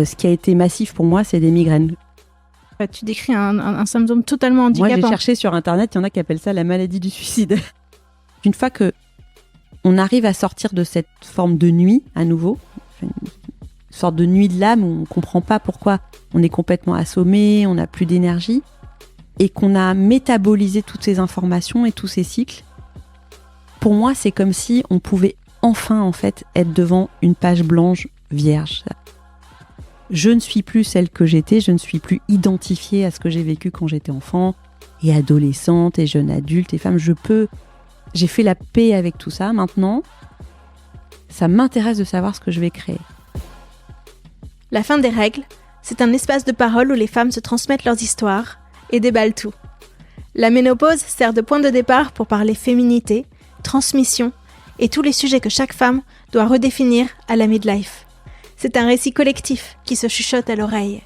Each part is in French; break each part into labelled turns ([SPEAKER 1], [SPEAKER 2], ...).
[SPEAKER 1] Ce qui a été massif pour moi, c'est des migraines.
[SPEAKER 2] Tu décris un symptôme totalement handicapant.
[SPEAKER 1] Moi, j'ai cherché sur Internet, il y en a qui appellent ça la maladie du suicide. Une fois qu'on arrive à sortir de cette forme de nuit, à nouveau, une sorte de nuit de l'âme où on ne comprend pas pourquoi on est complètement assommé, on n'a plus d'énergie, et qu'on a métabolisé toutes ces informations et tous ces cycles, pour moi, c'est comme si on pouvait enfin, en fait, être devant une page blanche vierge. Je ne suis plus celle que j'étais, je ne suis plus identifiée à ce que j'ai vécu quand j'étais enfant, et adolescente, et jeune adulte, et femme. J'ai fait la paix avec tout ça. Maintenant, ça m'intéresse de savoir ce que je vais créer.
[SPEAKER 2] La fin des règles, c'est un espace de parole où les femmes se transmettent leurs histoires et déballent tout. La ménopause sert de point de départ pour parler féminité, transmission et tous les sujets que chaque femme doit redéfinir à la midlife. C'est un récit collectif qui se chuchote à l'oreille.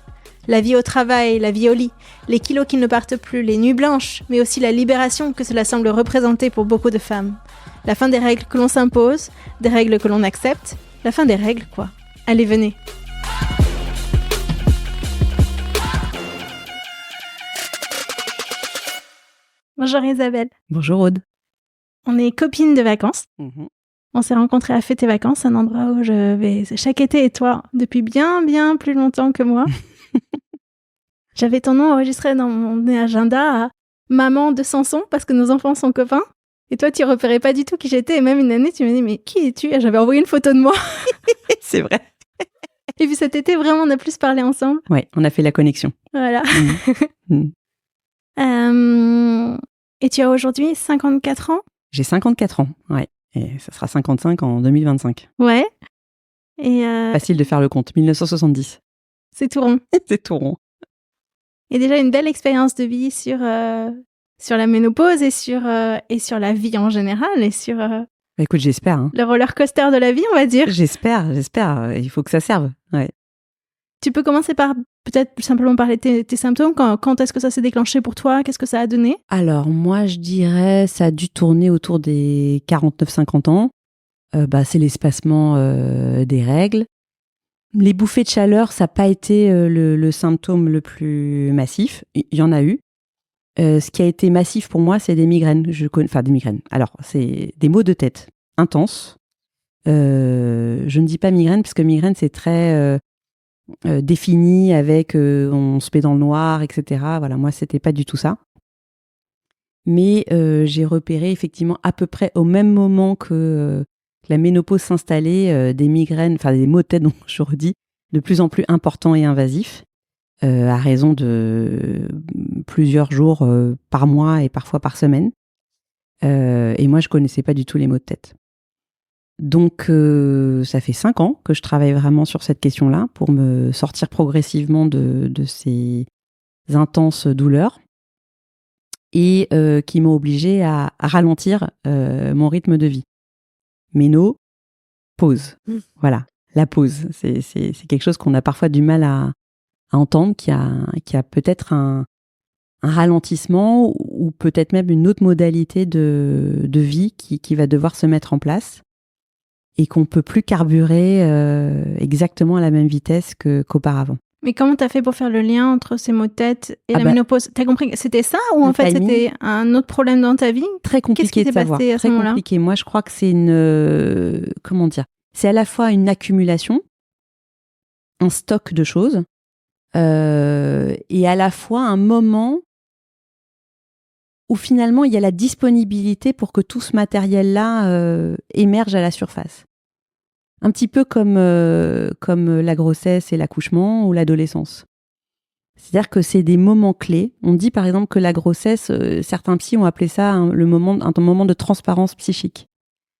[SPEAKER 2] La vie au travail, la vie au lit, les kilos qui ne partent plus, les nuits blanches, mais aussi la libération que cela semble représenter pour beaucoup de femmes. La fin des règles que l'on s'impose, des règles que l'on accepte, la fin des règles quoi. Allez, venez. Bonjour Isabelle.
[SPEAKER 1] Bonjour Aude.
[SPEAKER 2] On est copines de vacances. On s'est rencontrés à Fêter Vacances, un endroit où je vais chaque été, et toi, depuis bien plus longtemps que moi. J'avais ton nom enregistré dans mon agenda à maman de Samson parce que nos enfants sont copains. Et toi, tu repérais pas du tout qui j'étais. Et même une année, tu me dis, mais qui es-tu ? Et j'avais envoyé une photo de moi.
[SPEAKER 1] C'est vrai.
[SPEAKER 2] Et puis cet été, vraiment, on a plus parlé ensemble.
[SPEAKER 1] Ouais, on a fait la connexion.
[SPEAKER 2] Voilà. Et tu as aujourd'hui 54 ans ?
[SPEAKER 1] J'ai 54 ans, ouais. Et ça sera 55 en 2025.
[SPEAKER 2] Ouais. Et
[SPEAKER 1] facile de faire le compte. 1970.
[SPEAKER 2] C'est tout rond.
[SPEAKER 1] C'est tout rond.
[SPEAKER 2] Et déjà une belle expérience de vie sur la ménopause et sur la vie en général et sur
[SPEAKER 1] écoute, j'espère. Hein.
[SPEAKER 2] Le roller coaster de la vie, on va dire.
[SPEAKER 1] J'espère. Il faut que ça serve. Ouais.
[SPEAKER 2] Tu peux commencer par peut-être simplement parler de tes symptômes. Quand est-ce que ça s'est déclenché pour toi ? Qu'est-ce que ça a donné ?
[SPEAKER 1] Alors, moi, je dirais ça a dû tourner autour des 49-50 ans. C'est l'espacement des règles. Les bouffées de chaleur, ça n'a pas été le symptôme le plus massif. Il y en a eu. Ce qui a été massif pour moi, c'est des migraines. Des migraines. Alors, c'est des maux de tête intenses. Je ne dis pas migraine, parce que migraine, c'est très défini avec on se met dans le noir, etc. Voilà, moi, c'était pas du tout ça. Mais j'ai repéré effectivement à peu près au même moment que la ménopause s'installait, des migraines, enfin des maux de tête, donc je redis, de plus en plus importants et invasifs, à raison de plusieurs jours par mois et parfois par semaine. Et moi, je connaissais pas du tout les maux de tête. Donc, ça fait 5 ans que je travaille vraiment sur cette question-là pour me sortir progressivement de ces intenses douleurs et qui m'ont obligée à ralentir mon rythme de vie. Méno, pause. Voilà, la pause. C'est quelque chose qu'on a parfois du mal à entendre, qui a peut-être un ralentissement ou peut-être même une autre modalité de vie qui va devoir se mettre en place et qu'on ne peut plus carburer exactement à la même vitesse qu'auparavant.
[SPEAKER 2] Mais comment t'as fait pour faire le lien entre ces maux de tête et la ménopause ? T'as compris que c'était ça ou en fait c'était un autre problème dans ta vie ?
[SPEAKER 1] Très compliqué de savoir.
[SPEAKER 2] Qu'est-ce qui s'est passé à ce moment-là ?
[SPEAKER 1] Compliqué. Moi, je crois que c'est comment dire ? C'est à la fois une accumulation, un stock de choses, et à la fois un moment où finalement il y a la disponibilité pour que tout ce matériel-là émerge à la surface. Un petit peu comme la grossesse et l'accouchement ou l'adolescence. C'est-à-dire que c'est des moments clés. On dit par exemple que la grossesse, certains psys ont appelé ça un moment de transparence psychique.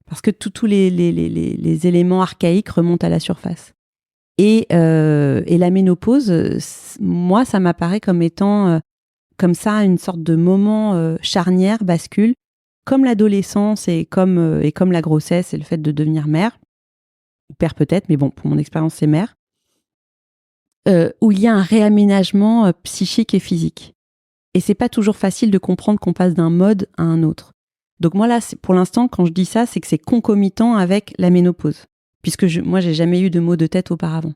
[SPEAKER 1] Parce que tous les éléments archaïques remontent à la surface. Et la ménopause, moi, ça m'apparaît comme étant comme ça une sorte de moment charnière, bascule, comme l'adolescence et comme la grossesse et le fait de devenir mère. Père peut-être, mais bon, pour mon expérience, c'est mère, où il y a un réaménagement psychique et physique. Et c'est pas toujours facile de comprendre qu'on passe d'un mode à un autre. Donc moi là, pour l'instant, quand je dis ça, c'est que c'est concomitant avec la ménopause. Puisque moi, j'ai jamais eu de maux de tête auparavant.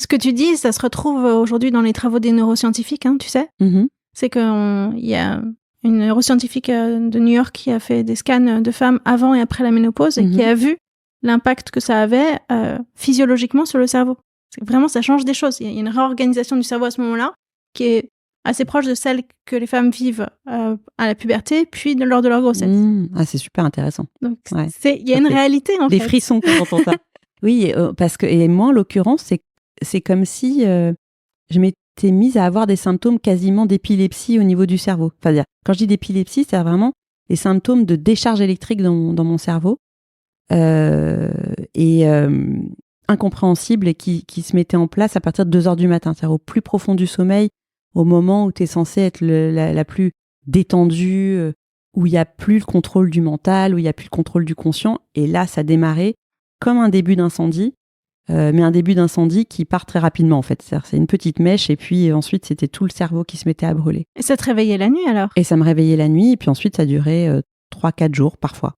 [SPEAKER 2] Ce que tu dis, ça se retrouve aujourd'hui dans les travaux des neuroscientifiques, tu sais.
[SPEAKER 1] Mm-hmm.
[SPEAKER 2] C'est qu'il y a une neuroscientifique de New York qui a fait des scans de femmes avant et après la ménopause et qui a vu l'impact que ça avait physiologiquement sur le cerveau. Vraiment, ça change des choses. Il y a une réorganisation du cerveau à ce moment-là qui est assez proche de celle que les femmes vivent à la puberté, puis lors de leur grossesse.
[SPEAKER 1] Ah, c'est super intéressant.
[SPEAKER 2] Donc, il y a une réalité, en fait.
[SPEAKER 1] Des frissons quand on entend ça. Oui, parce que, et moi, en l'occurrence, c'est comme si je m'étais mise à avoir des symptômes quasiment d'épilepsie au niveau du cerveau. Enfin, quand je dis d'épilepsie, c'est vraiment des symptômes de décharge électrique dans mon cerveau. Incompréhensible et qui se mettait en place à partir de 2h du matin, c'est-à-dire au plus profond du sommeil, au moment où tu es censé être la plus détendue, où il n'y a plus le contrôle du mental, où il n'y a plus le contrôle du conscient. Et là, ça démarrait comme un début d'incendie, mais un début d'incendie qui part très rapidement, en fait. C'est une petite mèche, et puis ensuite, c'était tout le cerveau qui se mettait à brûler.
[SPEAKER 2] Et ça te réveillait la nuit, alors?
[SPEAKER 1] Et ça me réveillait la nuit, et puis ensuite, ça durait 3-4 jours, parfois.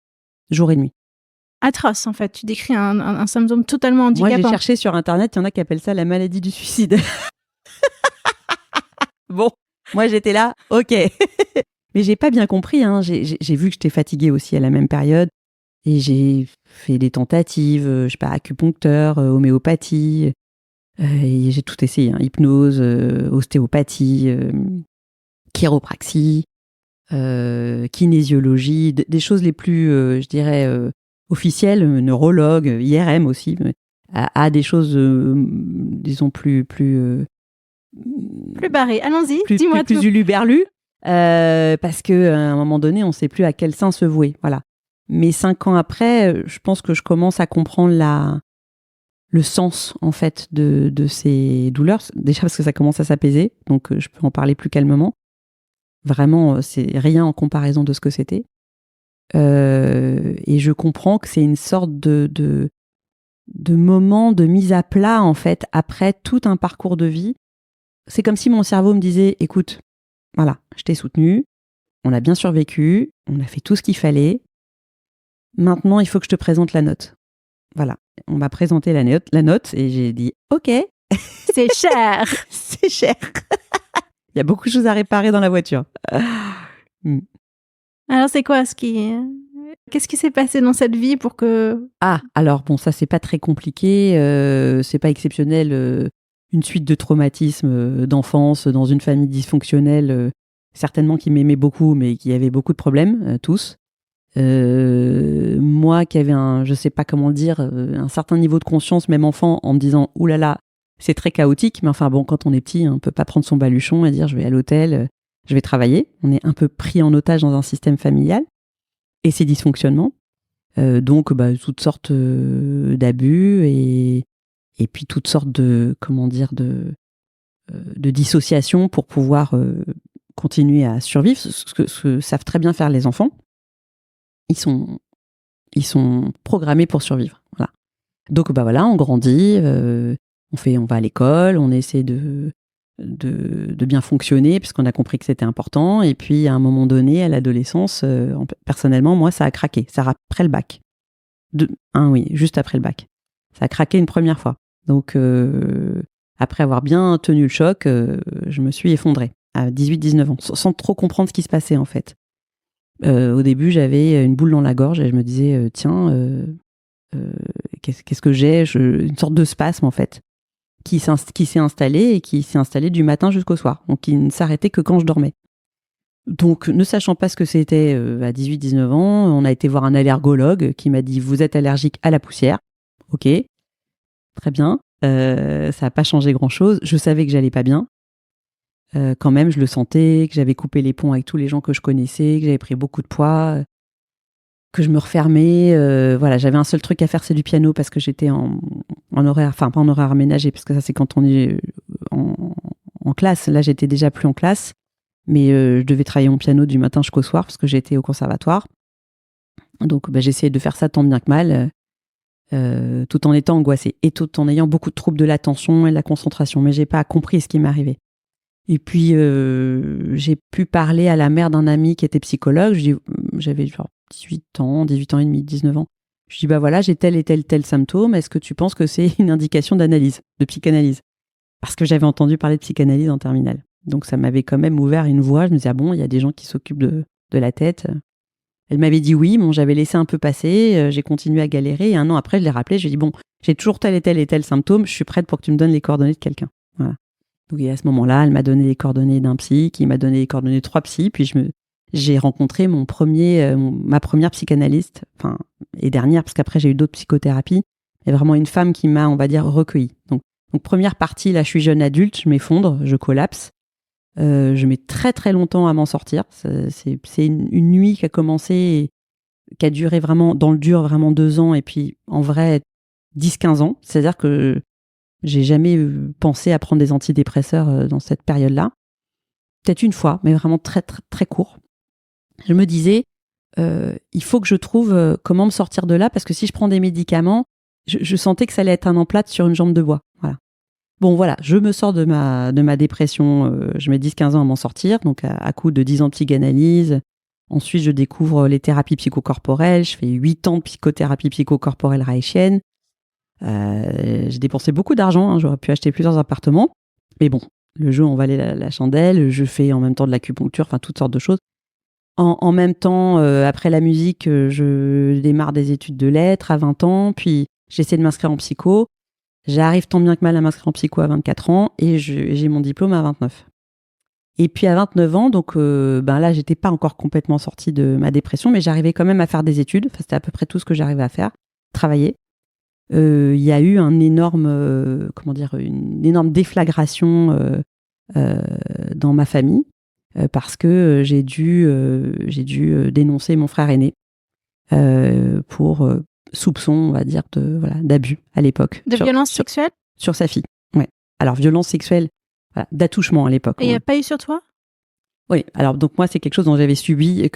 [SPEAKER 1] Jour et nuit.
[SPEAKER 2] Atroce, en fait. Tu décris un symptôme totalement handicapant.
[SPEAKER 1] Moi, j'ai cherché sur Internet, il y en a qui appellent ça la maladie du suicide. Bon, moi, j'étais là, ok. Mais j'ai pas bien compris. J'ai vu que j'étais fatiguée aussi à la même période. Et j'ai fait des tentatives, je sais pas, acupuncteur, homéopathie. Et j'ai tout essayé. Hypnose, ostéopathie, chiropraxie, kinésiologie, des choses les plus, je dirais, officielles, neurologue, IRM aussi, à des choses, disons, plus
[SPEAKER 2] barrées. Allons-y, dis-moi tout.
[SPEAKER 1] Plus uluberlu, parce qu'à un moment donné, on ne sait plus à quel sein se vouer. Voilà. Mais 5 ans après, je pense que je commence à comprendre le sens, en fait, de ces douleurs. Déjà parce que ça commence à s'apaiser, donc je peux en parler plus calmement. Vraiment, c'est rien en comparaison de ce que c'était. Et je comprends que c'est une sorte de moment de mise à plat, en fait, après tout un parcours de vie. C'est comme si mon cerveau me disait, écoute, voilà, je t'ai soutenu, on a bien survécu, on a fait tout ce qu'il fallait. Maintenant, il faut que je te présente la note. Voilà, on m'a présenté la note et j'ai dit, ok.
[SPEAKER 2] C'est cher.
[SPEAKER 1] C'est cher. Il y a beaucoup de choses à réparer dans la voiture.
[SPEAKER 2] Alors, c'est quoi qu'est-ce qui s'est passé dans cette vie pour que...
[SPEAKER 1] Ah, alors bon, ça, c'est pas très compliqué, c'est pas exceptionnel. Une suite de traumatismes d'enfance dans une famille dysfonctionnelle, certainement qui m'aimait beaucoup, mais qui avait beaucoup de problèmes, tous. Moi qui avais je sais pas comment dire, un certain niveau de conscience, même enfant, en me disant « Ouh là là, c'est très chaotique », mais enfin bon, quand on est petit, on peut pas prendre son baluchon et dire « Je vais à l'hôtel, je vais travailler ». On est un peu pris en otage dans un système familial et ses dysfonctionnements. Donc, toutes sortes d'abus et puis toutes sortes de dissociation pour pouvoir continuer à survivre, ce que savent très bien faire les enfants. Ils sont programmés pour survivre. Voilà. Donc voilà, on grandit, on va à l'école, on essaie de bien fonctionner puisqu'on a compris que c'était important. Et puis à un moment donné, à l'adolescence, personnellement, moi, ça a craqué. Ça après le bac. Oui, juste après le bac. Ça a craqué une première fois. Donc, après avoir bien tenu le choc, je me suis effondrée à 18-19 ans, sans trop comprendre ce qui se passait en fait. Au début, j'avais une boule dans la gorge et je me disais, tiens, qu'est-ce que j'ai ? Une sorte de spasme en fait, qui s'est installé et qui s'est installé du matin jusqu'au soir, donc qui ne s'arrêtait que quand je dormais. Donc, ne sachant pas ce que c'était à 18-19 ans, on a été voir un allergologue qui m'a dit « Vous êtes allergique à la poussière ». Ok, très bien. Ça n'a pas changé grand-chose. Je savais que j'allais pas bien. Quand même, je le sentais, que j'avais coupé les ponts avec tous les gens que je connaissais, que j'avais pris beaucoup de poids, que je me refermais. Voilà, j'avais un seul truc à faire, c'est du piano parce que j'étais en horaire, enfin pas en horaire aménagé, parce que ça c'est quand on est en classe. Là, j'étais déjà plus en classe, mais je devais travailler mon piano du matin jusqu'au soir parce que j'étais au conservatoire. Donc, j'essayais de faire ça tant bien que mal. Tout en étant angoissée et tout en ayant beaucoup de troubles de l'attention et de la concentration, mais j'ai pas compris ce qui m'arrivait. Et puis, j'ai pu parler à la mère d'un ami qui était psychologue. J'avais genre 18 ans et demi, 19 ans. Je dis, bah voilà, j'ai tel et tel symptôme. Est-ce que tu penses que c'est une indication d'analyse, de psychanalyse? Parce que j'avais entendu parler de psychanalyse en terminale. Donc, ça m'avait quand même ouvert une voie. Je me disais, ah bon, il y a des gens qui s'occupent de la tête. Elle m'avait dit oui. Bon, j'avais laissé un peu passer. J'ai continué à galérer. Et 1 an après, je l'ai rappelé. Je lui ai dit, bon, j'ai toujours tel et tel symptôme. Je suis prête pour que tu me donnes les coordonnées de quelqu'un. Voilà. Donc, et à ce moment-là, elle m'a donné les coordonnées d'un psy, qui m'a donné les coordonnées de 3 psys. Puis, j'ai rencontré ma première psychanalyste, et dernière, parce qu'après, j'ai eu d'autres psychothérapies. Et vraiment une femme qui m'a, on va dire, recueillie. Donc, première partie, là, je suis jeune adulte, je m'effondre, je collapse. Je mets très, très longtemps à m'en sortir. C'est une nuit qui a commencé, qui a duré vraiment, dans le dur, vraiment 2 ans. Et puis, en vrai, 10-15 ans. C'est-à-dire que j'ai jamais pensé à prendre des antidépresseurs dans cette période-là. Peut-être une fois, mais vraiment très, très, très court. Je me disais, il faut que je trouve comment me sortir de là, parce que si je prends des médicaments, je sentais que ça allait être un emplâtre sur une jambe de bois. Voilà. Bon, voilà, je me sors de ma dépression. Je mets 10-15 ans à m'en sortir, donc à coup de 10 ans de psychanalyse. Ensuite, je découvre les thérapies psychocorporelles. Je fais 8 ans de psychothérapie psychocorporelle raéchienne. J'ai dépensé beaucoup d'argent, hein, j'aurais pu acheter plusieurs appartements. Mais bon, le jeu en valait la chandelle. Je fais en même temps de l'acupuncture, toutes sortes de choses. En même temps, après la musique, je démarre des études de lettres à 20 ans. Puis, j'essaie de m'inscrire en psycho. J'arrive tant bien que mal à m'inscrire en psycho à 24 ans et j'ai mon diplôme à 29. Et puis à 29 ans, donc là, j'étais pas encore complètement sortie de ma dépression, mais j'arrivais quand même à faire des études. C'était à peu près tout ce que j'arrivais à faire, travailler. Il y a eu une énorme déflagration dans ma famille parce que j'ai dû dénoncer mon frère aîné pour soupçon, on va dire, d'abus à l'époque.
[SPEAKER 2] De violence sexuelle ?
[SPEAKER 1] Sur sa fille, ouais. Alors, violence sexuelle, d'attouchement à l'époque.
[SPEAKER 2] Et il n'y a pas eu sur toi ?
[SPEAKER 1] Oui, alors donc moi, c'est quelque chose que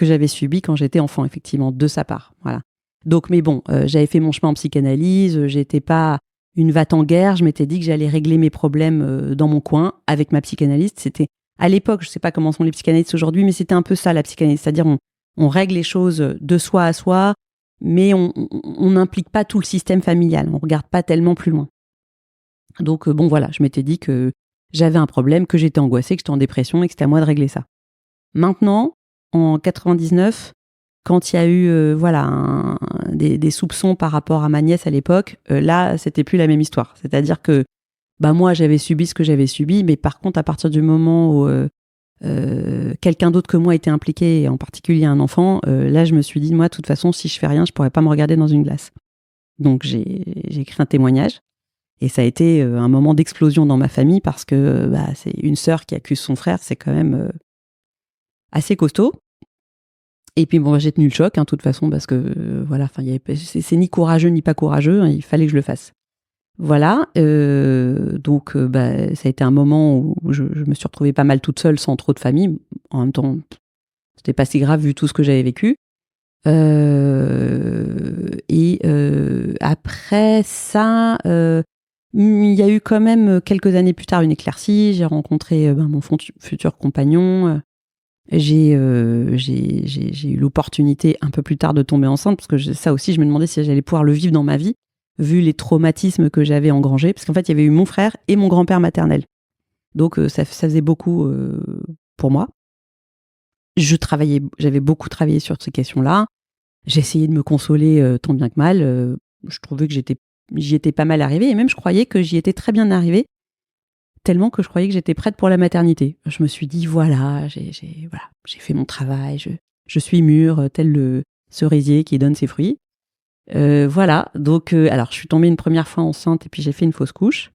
[SPEAKER 1] j'avais subi quand j'étais enfant, effectivement, de sa part. Voilà. Donc, mais bon, j'avais fait mon chemin en psychanalyse, j'étais pas une va-t-en-guerre, je m'étais dit que j'allais régler mes problèmes dans mon coin avec ma psychanalyste. C'était, à l'époque, je sais pas comment sont les psychanalystes aujourd'hui, mais c'était un peu ça, la psychanalyse. C'est-à-dire, on règle les choses de soi à soi, mais on n'implique pas tout le système familial, on regarde pas tellement plus loin. Donc bon voilà, je m'étais dit que j'avais un problème, que j'étais angoissée, que j'étais en dépression et que c'était à moi de régler ça. Maintenant, en 99, quand il y a eu des soupçons par rapport à ma nièce à l'époque, là c'était plus la même histoire. C'est-à-dire que moi j'avais subi ce que j'avais subi, mais par contre à partir du moment où quelqu'un d'autre que moi était impliqué, et en particulier un enfant, là je me suis dit, moi de toute façon si je fais rien, je pourrais pas me regarder dans une glace. Donc j'ai écrit un témoignage et ça a été un moment d'explosion dans ma famille parce que c'est une sœur qui accuse son frère, c'est quand même assez costaud. Et puis bon, j'ai tenu le choc, de toute façon, parce que c'est ni courageux ni pas courageux, hein, il fallait que je le fasse. Voilà, donc ça a été un moment où je me suis retrouvée pas mal toute seule, sans trop de famille. En même temps, c'était pas si grave vu tout ce que j'avais vécu. Après ça, il y a eu quand même quelques années plus tard une éclaircie. J'ai rencontré mon futur compagnon. J'ai eu l'opportunité un peu plus tard de tomber enceinte, parce que ça aussi, je me demandais si j'allais pouvoir le vivre dans ma vie, vu les traumatismes que j'avais engrangés, parce qu'en fait, il y avait eu mon frère et mon grand-père maternel. Donc, ça faisait beaucoup pour moi. J'avais beaucoup travaillé sur ces questions-là. J'essayais de me consoler tant bien que mal. Je trouvais que j'y étais pas mal arrivée, et même je croyais que j'y étais très bien arrivée, tellement que je croyais que j'étais prête pour la maternité. Je me suis dit, voilà, j'ai fait mon travail, je suis mûre, tel le cerisier qui donne ses fruits. Voilà, donc alors je suis tombée une première fois enceinte et puis j'ai fait une fausse couche.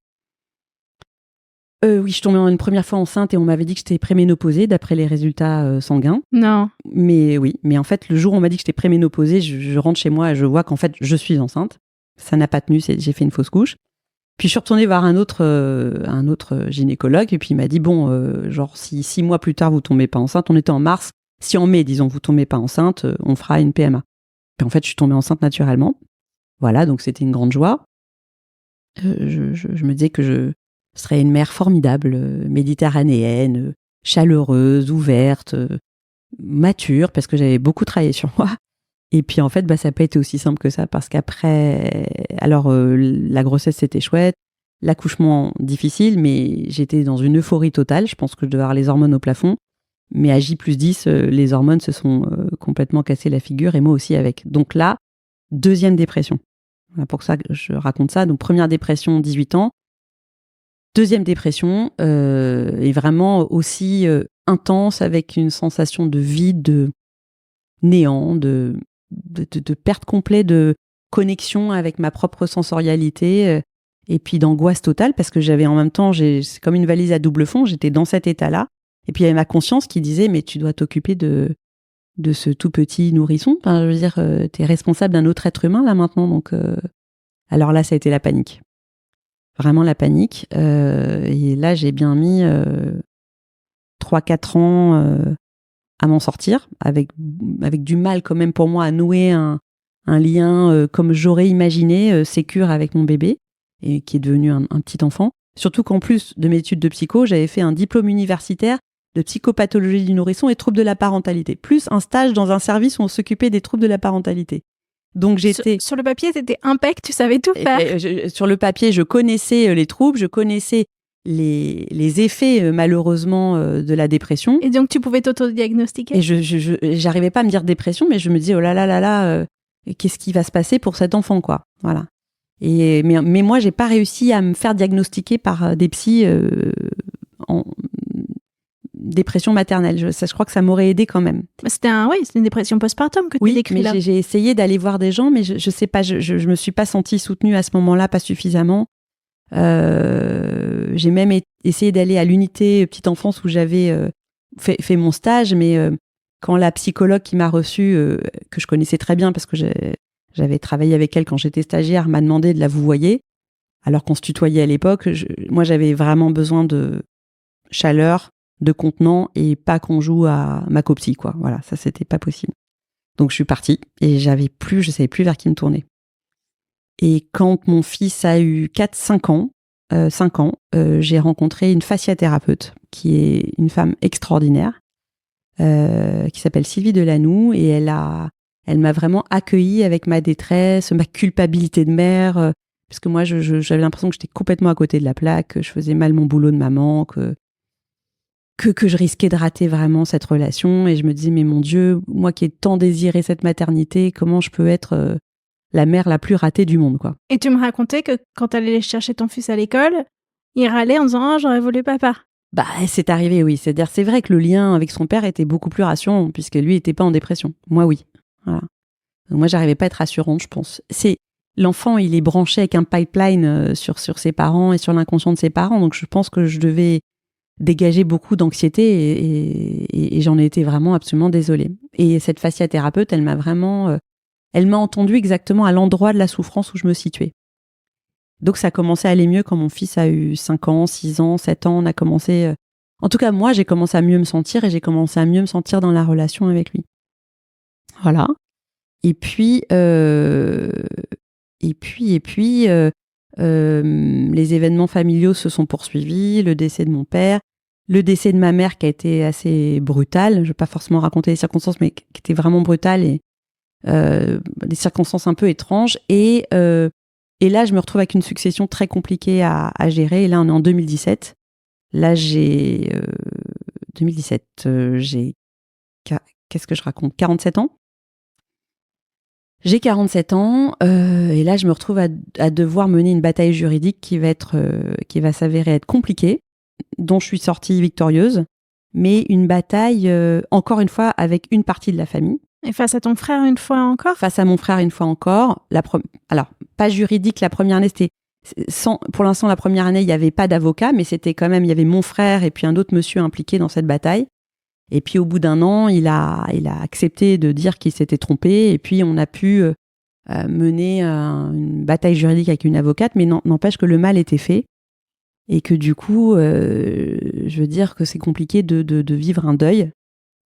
[SPEAKER 1] Oui, je suis tombée une première fois enceinte et on m'avait dit que j'étais préménopausée d'après les résultats sanguins.
[SPEAKER 2] Non.
[SPEAKER 1] Mais oui, mais en fait, le jour où on m'a dit que j'étais préménopausée, je rentre chez moi et je vois qu'en fait, je suis enceinte. Ça n'a pas tenu, j'ai fait une fausse couche. Puis je suis retournée voir un autre gynécologue et puis il m'a dit, genre si 6 mois plus tard vous tombez pas enceinte, on était en mars, si en mai, disons, vous tombez pas enceinte, on fera une PMA. Puis en fait, je suis tombée enceinte naturellement. Voilà, donc c'était une grande joie. Je me disais que Ce serait une mer formidable, méditerranéenne, chaleureuse, ouverte, mature, parce que j'avais beaucoup travaillé sur moi. Et puis en fait, ça n'a pas été aussi simple que ça, parce qu'après, alors la grossesse c'était chouette, l'accouchement difficile, mais j'étais dans une euphorie totale. Je pense que je devais avoir les hormones au plafond. Mais à J+10, les hormones se sont complètement cassées la figure, et moi aussi avec. Donc là, deuxième dépression. Voilà pour ça que je raconte ça. Donc première dépression, 18 ans. Deuxième dépression, est vraiment aussi intense, avec une sensation de vide, de néant, de perte complète de connexion avec ma propre sensorialité, et puis d'angoisse totale, parce que j'avais en même temps, c'est comme une valise à double fond, j'étais dans cet état-là, et puis il y avait ma conscience qui disait, mais tu dois t'occuper de ce tout petit nourrisson, enfin, je veux dire, t'es responsable d'un autre être humain là maintenant, donc alors là ça a été la panique, vraiment la panique, et là j'ai bien mis 3-4 ans à m'en sortir, avec du mal quand même pour moi à nouer un lien comme j'aurais imaginé, sécure avec mon bébé, et qui est devenu un petit enfant. Surtout qu'en plus de mes études de psycho, j'avais fait un diplôme universitaire de psychopathologie du nourrisson et troubles de la parentalité, plus un stage dans un service où on s'occupait des troubles de la parentalité. Donc j'étais...
[SPEAKER 2] Sur le papier, t'étais impec, tu savais tout faire.
[SPEAKER 1] Sur le papier, je connaissais les troubles, je connaissais les effets malheureusement de la dépression.
[SPEAKER 2] Et donc tu pouvais t'auto-diagnostiquer.
[SPEAKER 1] Et j'arrivais pas à me dire dépression, mais je me disais oh là là là là, qu'est-ce qui va se passer pour cet enfant, quoi. Voilà. Mais moi j'ai pas réussi à me faire diagnostiquer par des psys en dépression maternelle. Je crois que ça m'aurait aidé quand même.
[SPEAKER 2] C'était une dépression postpartum que tu décris là.
[SPEAKER 1] Oui, mais j'ai essayé d'aller voir des gens, mais je sais pas, je me suis pas sentie soutenue à ce moment-là, pas suffisamment. J'ai même essayé d'aller à l'unité petite enfance où j'avais fait mon stage, mais quand la psychologue qui m'a reçue, que je connaissais très bien parce que j'avais travaillé avec elle quand j'étais stagiaire, m'a demandé de la vouvoyer, alors qu'on se tutoyait à l'époque. Moi, j'avais vraiment besoin de chaleur, de contenant, et pas qu'on joue à ma copsie, quoi. Voilà, ça, c'était pas possible. Donc, je suis partie et je savais plus vers qui me tourner. Et quand mon fils a eu 5 ans, j'ai rencontré une fasciathérapeute qui est une femme extraordinaire, qui s'appelle Sylvie Delanoux, et elle m'a vraiment accueillie avec ma détresse, ma culpabilité de mère, parce que moi j'avais l'impression que j'étais complètement à côté de la plaque, que je faisais mal mon boulot de maman, que je risquais de rater vraiment cette relation, et je me disais mais mon Dieu, moi qui ai tant désiré cette maternité, comment je peux être la mère la plus ratée du monde, quoi.
[SPEAKER 2] Et tu me racontais que quand tu allais chercher ton fils à l'école, il râlait en disant « Oh, j'aurais voulu papa ».
[SPEAKER 1] C'est arrivé, oui. C'est-à-dire, c'est vrai que le lien avec son père était beaucoup plus rassurant, puisque lui n'était pas en dépression. Moi, oui. Voilà. Donc, moi, j'arrivais pas à être rassurante, je pense. L'enfant, il est branché avec un pipeline sur ses parents et sur l'inconscient de ses parents. Donc, je pense que je devais dégager beaucoup d'anxiété, et j'en ai été vraiment absolument désolée. Et cette fasciathérapeute, elle m'a entendue exactement à l'endroit de la souffrance où je me situais. Donc ça a commencé à aller mieux quand mon fils a eu 5 ans, 6 ans, 7 ans. On a commencé... En tout cas, moi, j'ai commencé à mieux me sentir, et j'ai commencé à mieux me sentir dans la relation avec lui. Voilà. Et puis, les événements familiaux se sont poursuivis, le décès de mon père, le décès de ma mère qui a été assez brutal. Je ne vais pas forcément raconter les circonstances, mais qui était vraiment brutal, et des circonstances un peu étranges. Et là, je me retrouve avec une succession très compliquée à gérer. Et là, on est en 2017. Là, j'ai... 2017, j'ai... Qu'est-ce que je raconte ? 47 ans. J'ai 47 ans, et là, je me retrouve à devoir mener une bataille juridique qui va s'avérer être compliquée, dont je suis sortie victorieuse, mais une bataille, encore une fois, avec une partie de la famille.
[SPEAKER 2] Et face à ton frère une fois encore ?
[SPEAKER 1] Face à mon frère une fois encore. Alors, pas juridique, la première année, c'était... Pour l'instant, la première année, il n'y avait pas d'avocat, mais c'était quand même, il y avait mon frère et puis un autre monsieur impliqué dans cette bataille. Et puis, au bout d'un an, il a accepté de dire qu'il s'était trompé, et puis on a pu mener une bataille juridique avec une avocate, mais n'empêche que le mal était fait, et que du coup, je veux dire que c'est compliqué de vivre un deuil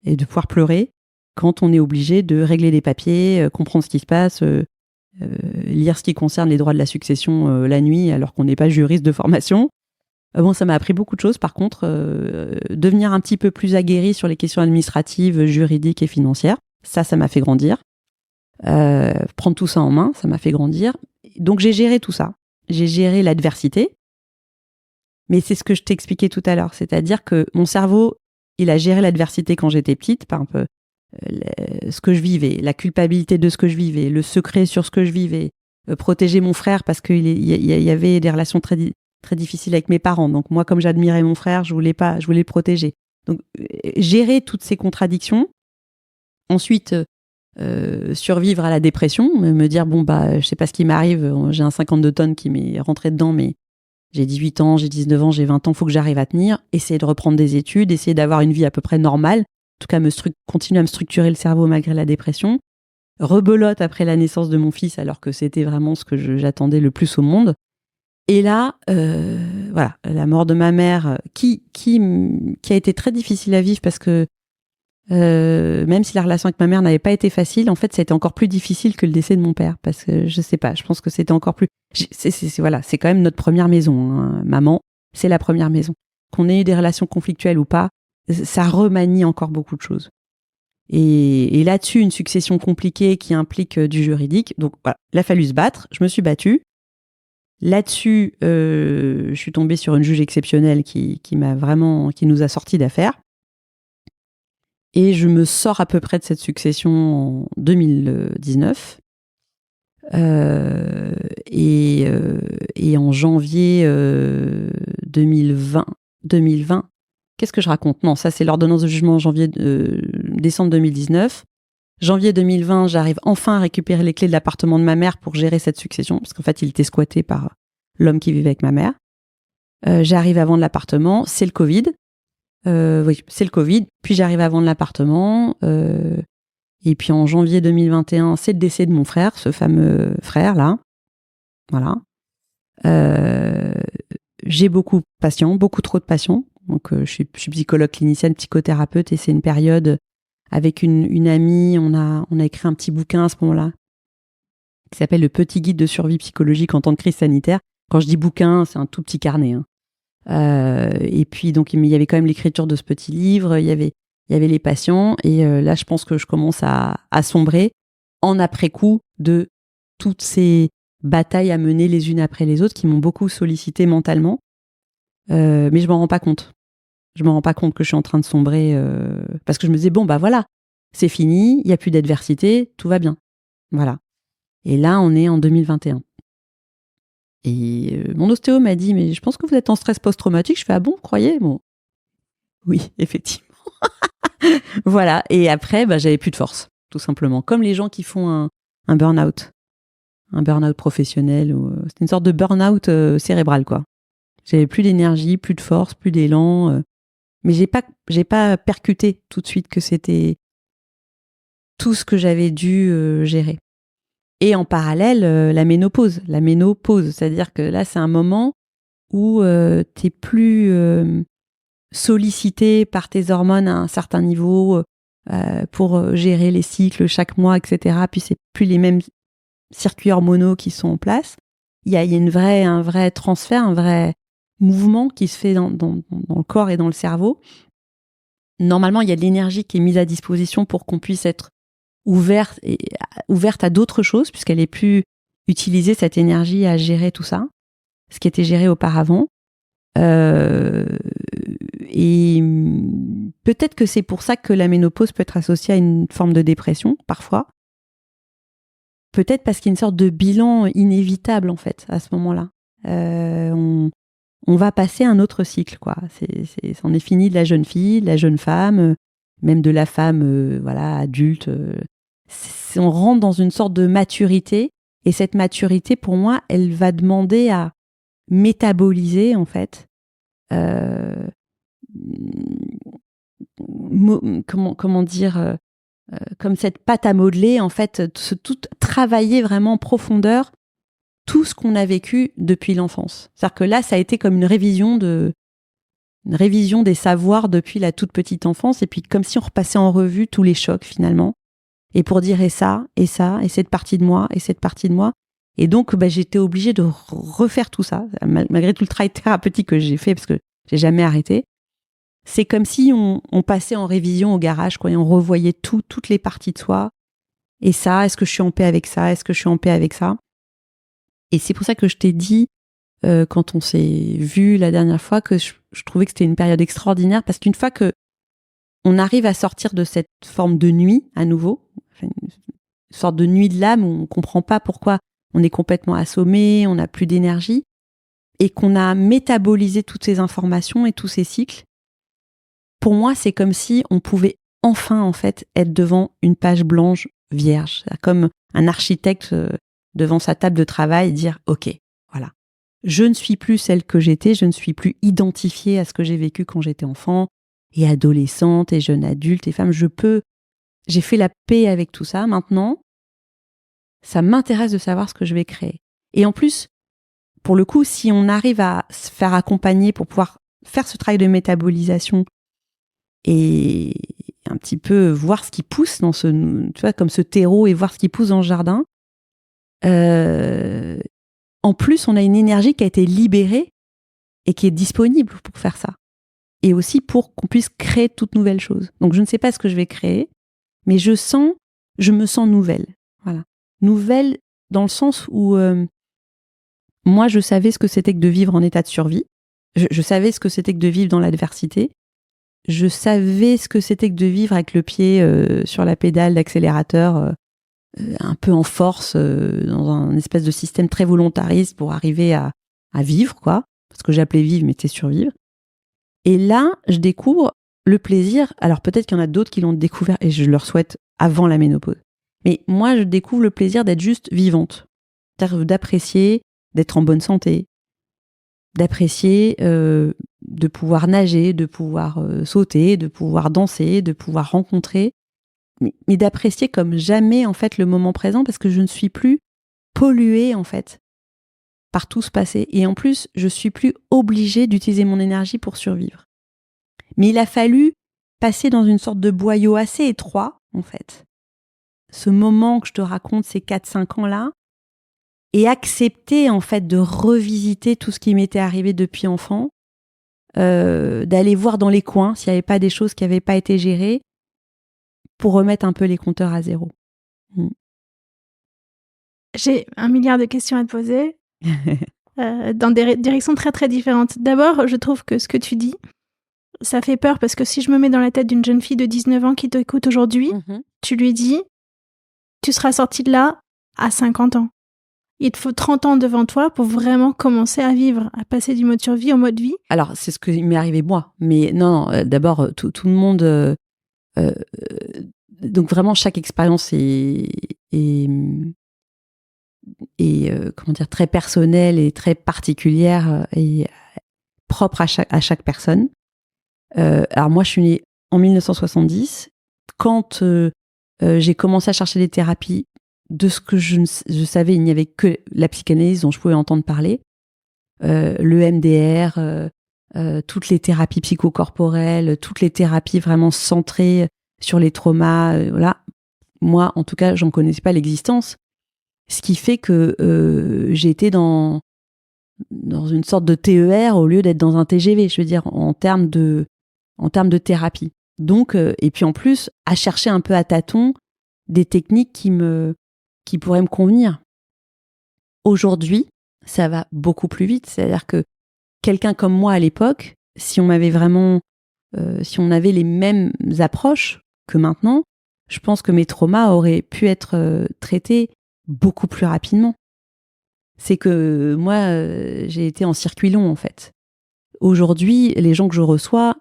[SPEAKER 1] et de pouvoir pleurer quand on est obligé de régler des papiers, comprendre ce qui se passe, lire ce qui concerne les droits de la succession la nuit, alors qu'on n'est pas juriste de formation. Bon, ça m'a appris beaucoup de choses, par contre, devenir un petit peu plus aguerri sur les questions administratives, juridiques et financières, ça m'a fait grandir. Prendre tout ça en main, ça m'a fait grandir. Donc j'ai géré tout ça. J'ai géré l'adversité, mais c'est ce que je t'ai expliqué tout à l'heure, c'est-à-dire que mon cerveau, il a géré l'adversité quand j'étais petite, par un peu ce que je vivais, la culpabilité de ce que je vivais, le secret sur ce que je vivais, protéger mon frère parce qu'il y avait des relations très difficiles avec mes parents. Donc moi, comme j'admirais mon frère, je voulais le protéger. Donc gérer toutes ces contradictions. Ensuite, survivre à la dépression, me dire bon bah je sais pas ce qui m'arrive, j'ai un 52 tonnes qui m'est rentré dedans, mais j'ai 18 ans, j'ai 19 ans, j'ai 20 ans, faut que j'arrive à tenir, essayer de reprendre des études, essayer d'avoir une vie à peu près normale, en tout cas continuer à me structurer le cerveau malgré la dépression. Rebelote après la naissance de mon fils, alors que c'était vraiment ce que j'attendais le plus au monde. Et là, voilà, la mort de ma mère, qui a été très difficile à vivre parce que même si la relation avec ma mère n'avait pas été facile, en fait, ça a été encore plus difficile que le décès de mon père, parce que je sais pas, je pense que c'était encore plus. Voilà, c'est quand même notre première maison, hein. Maman, c'est la première maison. Qu'on ait eu des relations conflictuelles ou pas, ça remanie encore beaucoup de choses. Et là-dessus, une succession compliquée qui implique du juridique. Donc voilà, il a fallu se battre. Je me suis battue. Là-dessus, je suis tombée sur une juge exceptionnelle qui nous a sortis d'affaires. Et je me sors à peu près de cette succession en 2019. Et en janvier 2020, qu'est-ce que je raconte ? Non, ça c'est l'ordonnance de jugement en décembre 2019. Janvier 2020, j'arrive enfin à récupérer les clés de l'appartement de ma mère pour gérer cette succession, parce qu'en fait, il était squatté par l'homme qui vivait avec ma mère. J'arrive à vendre l'appartement, c'est le Covid. Oui, c'est le Covid. Puis j'arrive à vendre l'appartement. Et puis en janvier 2021, c'est le décès de mon frère, ce fameux frère-là. Voilà. J'ai beaucoup de patients, beaucoup trop de patients. Donc je suis psychologue clinicienne, psychothérapeute, et c'est une période avec une amie. On a écrit un petit bouquin à ce moment-là qui s'appelle Le petit guide de survie psychologique en temps de crise sanitaire. Quand je dis bouquin, c'est un tout petit carnet, hein. Et puis donc il y avait quand même l'écriture de ce petit livre, il y avait les patients, et là je pense que je commence à sombrer en après-coup de toutes ces batailles à mener les unes après les autres qui m'ont beaucoup sollicité mentalement, mais je m'en rends pas compte. Je m'en rends pas compte que je suis en train de sombrer, parce que je me disais bon bah voilà, c'est fini, il y a plus d'adversité, tout va bien, voilà. Et là on est en 2021. Et mon ostéo m'a dit, mais je pense que vous êtes en stress post-traumatique. Je fais, ah bon, vous croyez ? Bon, oui, effectivement. Voilà. Et après, bah, j'avais plus de force, tout simplement. Comme les gens qui font un burn-out. Un burn-out professionnel. C'est une sorte de burn-out cérébral, quoi. J'avais plus d'énergie, plus de force, plus d'élan. Mais j'ai pas percuté tout de suite que c'était tout ce que j'avais dû gérer. Et en parallèle, la ménopause, c'est-à-dire que là, c'est un moment où t'es plus sollicité par tes hormones à un certain niveau pour gérer les cycles chaque mois, etc. Puis c'est plus les mêmes circuits hormonaux qui sont en place. Il y a un vrai transfert, un vrai mouvement qui se fait dans le corps et dans le cerveau. Normalement, il y a de l'énergie qui est mise à disposition pour qu'on puisse être ouverte à d'autres choses, puisqu'elle est plus utilisée, cette énergie, à gérer tout ça, ce qui était géré auparavant. Et peut-être que c'est pour ça que la ménopause peut être associée à une forme de dépression, parfois. Peut-être parce qu'il y a une sorte de bilan inévitable, en fait, à ce moment-là. On va passer un autre cycle, quoi. On est fini de la jeune fille, de la jeune femme, même de la femme adulte. On rentre dans une sorte de maturité, et cette maturité, pour moi, elle va demander à métaboliser, en fait, comment dire, comme cette pâte à modeler, en fait, tout travailler vraiment en profondeur tout ce qu'on a vécu depuis l'enfance. C'est-à-dire que là, ça a été comme une révision des savoirs depuis la toute petite enfance, et puis comme si on repassait en revue tous les chocs, finalement. Et pour dire et ça, et cette partie de moi, et cette partie de moi. Et donc, j'étais obligée de refaire tout ça, malgré tout le travail thérapeutique que j'ai fait, parce que j'ai jamais arrêté. C'est comme si on passait en révision au garage, quoi, et on revoyait toutes les parties de soi. Et ça, est-ce que je suis en paix avec ça? Est-ce que je suis en paix avec ça? Et c'est pour ça que je t'ai dit, quand on s'est vu la dernière fois, que je trouvais que c'était une période extraordinaire, parce qu'une fois que on arrive à sortir de cette forme de nuit, à nouveau, enfin, une sorte de nuit de l'âme où on comprend pas pourquoi on est complètement assommé, on n'a plus d'énergie, et qu'on a métabolisé toutes ces informations et tous ces cycles, pour moi, c'est comme si on pouvait enfin, en fait, être devant une page blanche vierge, comme un architecte devant sa table de travail, dire « Ok, voilà, je ne suis plus celle que j'étais, je ne suis plus identifiée à ce que j'ai vécu quand j'étais enfant et adolescente et jeune adulte et femme. J'ai fait la paix avec tout ça. Maintenant, ça m'intéresse de savoir ce que je vais créer. » Et en plus, pour le coup, si on arrive à se faire accompagner pour pouvoir faire ce travail de métabolisation et un petit peu voir ce qui pousse dans tu vois, comme ce terreau, et voir ce qui pousse dans le jardin, en plus, on a une énergie qui a été libérée et qui est disponible pour faire ça. Et aussi pour qu'on puisse créer toute nouvelle chose. Donc, je ne sais pas ce que je vais créer, mais je me sens nouvelle. Voilà. Nouvelle dans le sens où moi, je savais ce que c'était que de vivre en état de survie. Je savais ce que c'était que de vivre dans l'adversité. Je savais ce que c'était que de vivre avec le pied sur la pédale d'accélérateur, un peu en force, dans un espèce de système très volontariste pour arriver à vivre, quoi. Ce que j'appelais vivre, mais c'était survivre. Et là, je découvre le plaisir. Alors peut-être qu'il y en a d'autres qui l'ont découvert, et je leur souhaite avant la ménopause. Mais moi, je découvre le plaisir d'être juste vivante. C'est-à-dire d'apprécier d'être en bonne santé, d'apprécier de pouvoir nager, de pouvoir sauter, de pouvoir danser, de pouvoir rencontrer, mais d'apprécier comme jamais en fait le moment présent, parce que je ne suis plus polluée en fait par tout ce passé, et en plus je suis plus obligée d'utiliser mon énergie pour survivre. Mais il a fallu passer dans une sorte de boyau assez étroit en fait. Ce moment que je te raconte, ces 4-5 ans là, et accepter en fait de revisiter tout ce qui m'était arrivé depuis enfant, d'aller voir dans les coins s'il n'y avait pas des choses qui n'avaient pas été gérées, pour remettre un peu les compteurs à zéro.
[SPEAKER 2] J'ai 1 milliard de questions à te poser, dans des directions très très différentes. D'abord, je trouve que ce que tu dis, ça fait peur, parce que si je me mets dans la tête d'une jeune fille de 19 ans qui t'écoute aujourd'hui, tu lui dis, tu seras sortie de là à 50 ans. Il te faut 30 ans devant toi pour vraiment commencer à vivre, à passer du mode survie au mode vie. Alors,
[SPEAKER 1] c'est ce qui m'est arrivé moi. Mais non, d'abord, tout le monde... donc vraiment, chaque expérience est comment dire, très personnelle et très particulière et propre à chaque personne. Alors moi, je suis née en 1970. Quand j'ai commencé à chercher des thérapies, de ce que je savais, il n'y avait que la psychanalyse dont je pouvais entendre parler, le MDR, toutes les thérapies psychocorporelles, toutes les thérapies vraiment centrées sur les traumas. Voilà. Moi, en tout cas, j'en connaissais pas l'existence. Ce qui fait que j'ai été dans une sorte de TER au lieu d'être dans un TGV, je veux dire, en termes de thérapie. Donc, et puis en plus, à chercher un peu à tâtons des techniques qui pourraient me convenir. Aujourd'hui, ça va beaucoup plus vite. C'est-à-dire que quelqu'un comme moi à l'époque, si on avait les mêmes approches que maintenant, je pense que mes traumas auraient pu être traités beaucoup plus rapidement. C'est que moi, j'ai été en circuit long en fait. Aujourd'hui, les gens que je reçois,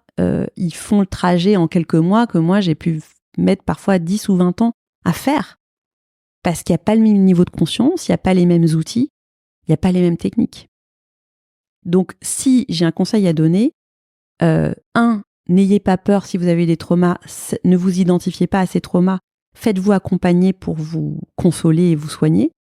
[SPEAKER 1] ils font le trajet en quelques mois que moi, j'ai pu mettre parfois 10 ou 20 ans à faire. Parce qu'il n'y a pas le même niveau de conscience, il n'y a pas les mêmes outils, il n'y a pas les mêmes techniques. Donc, si j'ai un conseil à donner, n'ayez pas peur si vous avez des traumas, ne vous identifiez pas à ces traumas, faites-vous accompagner pour vous consoler et vous soigner,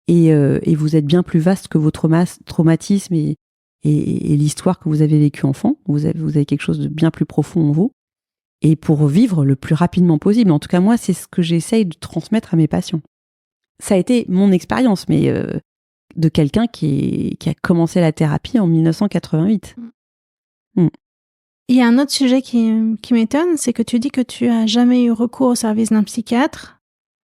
[SPEAKER 1] et vous êtes bien plus vaste que vos traumatismes et l'histoire que vous avez vécue enfant. Vous avez quelque chose de bien plus profond en vous, et pour vivre le plus rapidement possible. En tout cas, moi, c'est ce que j'essaye de transmettre à mes patients. Ça a été mon expérience, mais de quelqu'un qui a commencé la thérapie en 1988.
[SPEAKER 2] Il y a un autre sujet qui m'étonne, c'est que tu dis que tu as jamais eu recours au service d'un psychiatre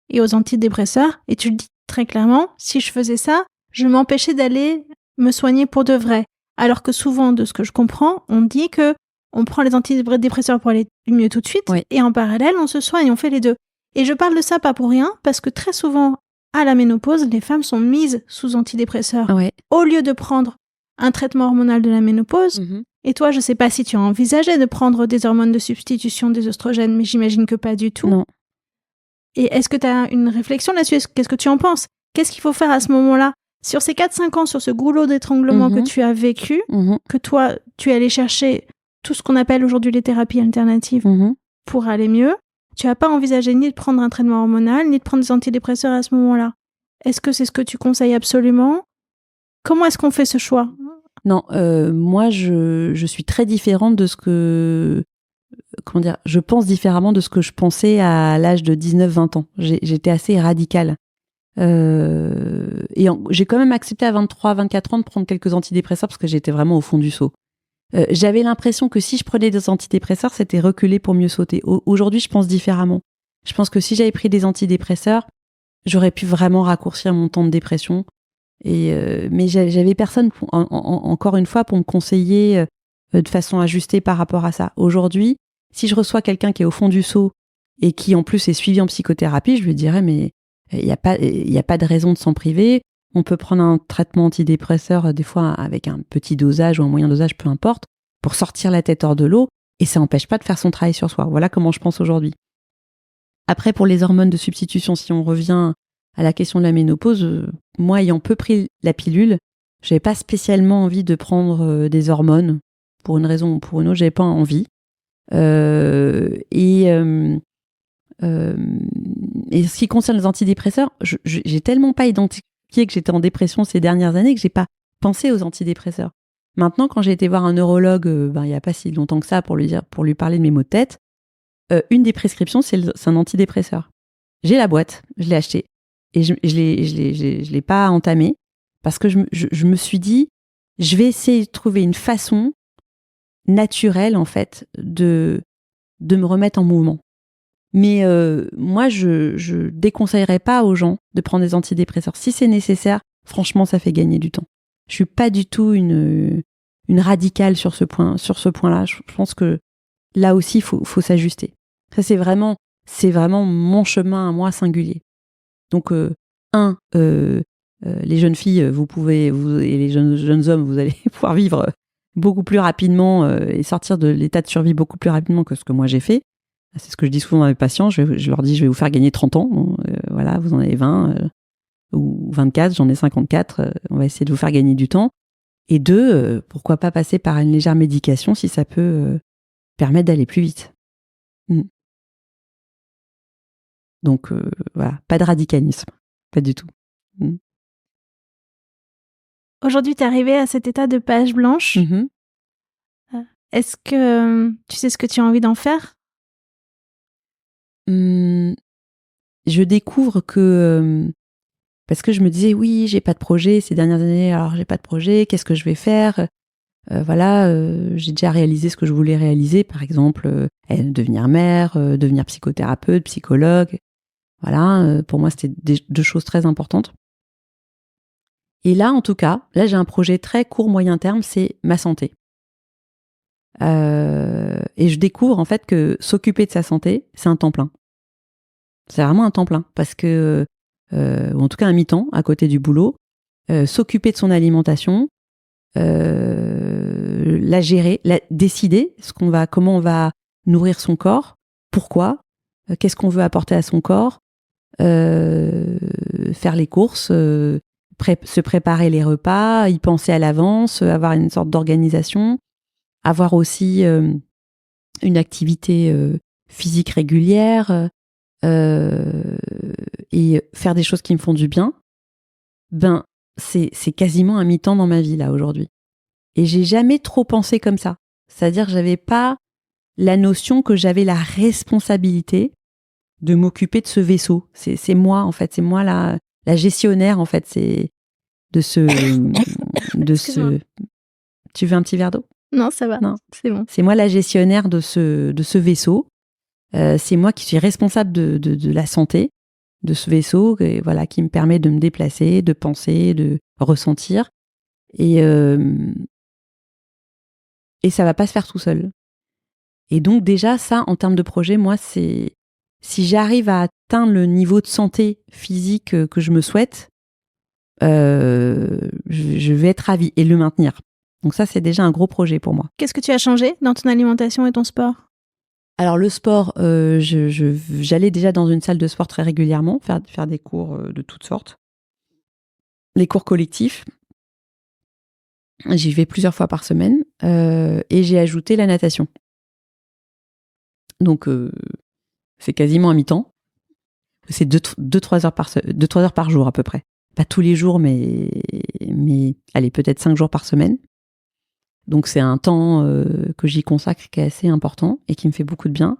[SPEAKER 2] et aux antidépresseurs, et tu le dis très clairement, si je faisais ça, je m'empêchais d'aller me soigner pour de vrai. Alors que souvent, de ce que je comprends, on dit que on prend les antidépresseurs pour aller mieux tout de suite,
[SPEAKER 1] Oui.
[SPEAKER 2] et en parallèle, on se soigne, on fait les deux. Et je parle de ça pas pour rien, parce que très souvent, à la ménopause, les femmes sont mises sous antidépresseurs.
[SPEAKER 1] Ouais.
[SPEAKER 2] Au lieu de prendre un traitement hormonal de la ménopause, et toi, je ne sais pas si tu as envisagé de prendre des hormones de substitution des oestrogènes, mais j'imagine que pas du tout.
[SPEAKER 1] Non.
[SPEAKER 2] Et est-ce que tu as une réflexion là-dessus? Qu'est-ce que tu en penses? Qu'est-ce qu'il faut faire à ce moment-là? Sur ces 4-5 ans, sur ce goulot d'étranglement que tu as vécu, que toi, tu es allé chercher tout ce qu'on appelle aujourd'hui les thérapies alternatives pour aller mieux, tu n'as pas envisagé ni de prendre un traitement hormonal, ni de prendre des antidépresseurs à ce moment-là. Est-ce que c'est ce que tu conseilles absolument? Comment est-ce qu'on fait ce choix?
[SPEAKER 1] Non, moi, je suis très différente de ce que... Comment dire? Je pense différemment de ce que je pensais à l'âge de 19-20 ans. J'étais assez radicale. J'ai quand même accepté à 23-24 ans de prendre quelques antidépresseurs parce que j'étais vraiment au fond du seau. J'avais l'impression que si je prenais des antidépresseurs, c'était reculer pour mieux sauter. Aujourd'hui, je pense différemment. Je pense que si j'avais pris des antidépresseurs, j'aurais pu vraiment raccourcir mon temps de dépression. Mais j'avais personne, encore une fois, pour me conseiller de façon ajustée par rapport à ça. Aujourd'hui, si je reçois quelqu'un qui est au fond du seau et qui en plus est suivi en psychothérapie, je lui dirais mais il n'y a pas de raison de s'en priver. On peut prendre un traitement antidépresseur des fois avec un petit dosage ou un moyen dosage, peu importe, pour sortir la tête hors de l'eau et ça n'empêche pas de faire son travail sur soi. Voilà comment je pense aujourd'hui. Après, pour les hormones de substitution, si on revient à la question de la ménopause, moi ayant peu pris la pilule, j'avais pas spécialement envie de prendre des hormones pour une raison ou pour une autre, j'avais pas envie. Et ce qui concerne les antidépresseurs, j'ai tellement pas identifié que j'étais en dépression ces dernières années que j'ai pas pensé aux antidépresseurs. Maintenant, quand j'ai été voir un neurologue, il y a pas si longtemps que ça pour lui parler de mes maux de tête, une des prescriptions c'est un antidépresseur. J'ai la boîte, je l'ai acheté et je l'ai pas entamé parce que je me suis dit je vais essayer de trouver une façon naturelle en fait de me remettre en mouvement. Mais moi, je déconseillerais pas aux gens de prendre des antidépresseurs. Si c'est nécessaire, franchement, ça fait gagner du temps. Je suis pas du tout une radicale sur ce point-là. Je pense que là aussi, il faut s'ajuster. Ça, c'est vraiment mon chemin à moi singulier. Donc, les jeunes filles, et les jeunes hommes, vous allez pouvoir vivre beaucoup plus rapidement et sortir de l'état de survie beaucoup plus rapidement que ce que moi j'ai fait. C'est ce que je dis souvent à mes patients. Je leur dis, je vais vous faire gagner 30 ans. Bon, voilà, vous en avez 20 ou 24, j'en ai 54. On va essayer de vous faire gagner du temps. Et deux, pourquoi pas passer par une légère médication si ça peut permettre d'aller plus vite. Donc, voilà, pas de radicalisme. Pas du tout.
[SPEAKER 2] Aujourd'hui, tu es arrivée à cet état de page blanche. Est-ce que tu sais ce que tu as envie d'en faire?
[SPEAKER 1] Je découvre que parce que je me disais oui, j'ai pas de projet ces dernières années, alors j'ai pas de projet, qu'est-ce que je vais faire? J'ai déjà réalisé ce que je voulais réaliser, par exemple devenir mère, devenir psychothérapeute, psychologue. Voilà, pour moi c'était deux choses très importantes. Et là, en tout cas, j'ai un projet très court moyen terme, c'est ma santé. Et je découvre en fait que s'occuper de sa santé, c'est un temps plein. C'est vraiment un temps plein parce que, ou en tout cas un mi-temps à côté du boulot, s'occuper de son alimentation, la gérer, décider comment on va nourrir son corps, pourquoi, qu'est-ce qu'on veut apporter à son corps, faire les courses, se préparer les repas, y penser à l'avance, avoir une sorte d'organisation, avoir aussi une activité physique régulière et faire des choses qui me font du bien, c'est quasiment un mi-temps dans ma vie là aujourd'hui. Et j'ai jamais trop pensé comme ça. C'est-à-dire que j'avais pas la notion que j'avais la responsabilité de m'occuper de ce vaisseau. C'est moi en fait, c'est moi la gestionnaire en fait.
[SPEAKER 2] Excuse-moi.
[SPEAKER 1] Tu veux un petit verre d'eau?
[SPEAKER 2] Non, ça va.
[SPEAKER 1] Non.
[SPEAKER 2] C'est bon.
[SPEAKER 1] C'est moi la gestionnaire de ce vaisseau. C'est moi qui suis responsable de la santé de ce vaisseau, et voilà, qui me permet de me déplacer, de penser, de ressentir. Et ça va pas se faire tout seul. Et donc déjà, ça, en termes de projet, moi, c'est si j'arrive à atteindre le niveau de santé physique que je me souhaite, je vais être ravie et le maintenir. Donc ça, c'est déjà un gros projet pour moi.
[SPEAKER 2] Qu'est-ce que tu as changé dans ton alimentation et ton sport?
[SPEAKER 1] Alors le sport, j'allais déjà dans une salle de sport très régulièrement, faire des cours de toutes sortes. Les cours collectifs, j'y vais plusieurs fois par semaine, et j'ai ajouté la natation. Donc c'est quasiment à mi-temps. C'est 2-3 heures par jour à peu près. Pas tous les jours, mais allez, peut-être 5 jours par semaine. Donc c'est un temps que j'y consacre qui est assez important et qui me fait beaucoup de bien.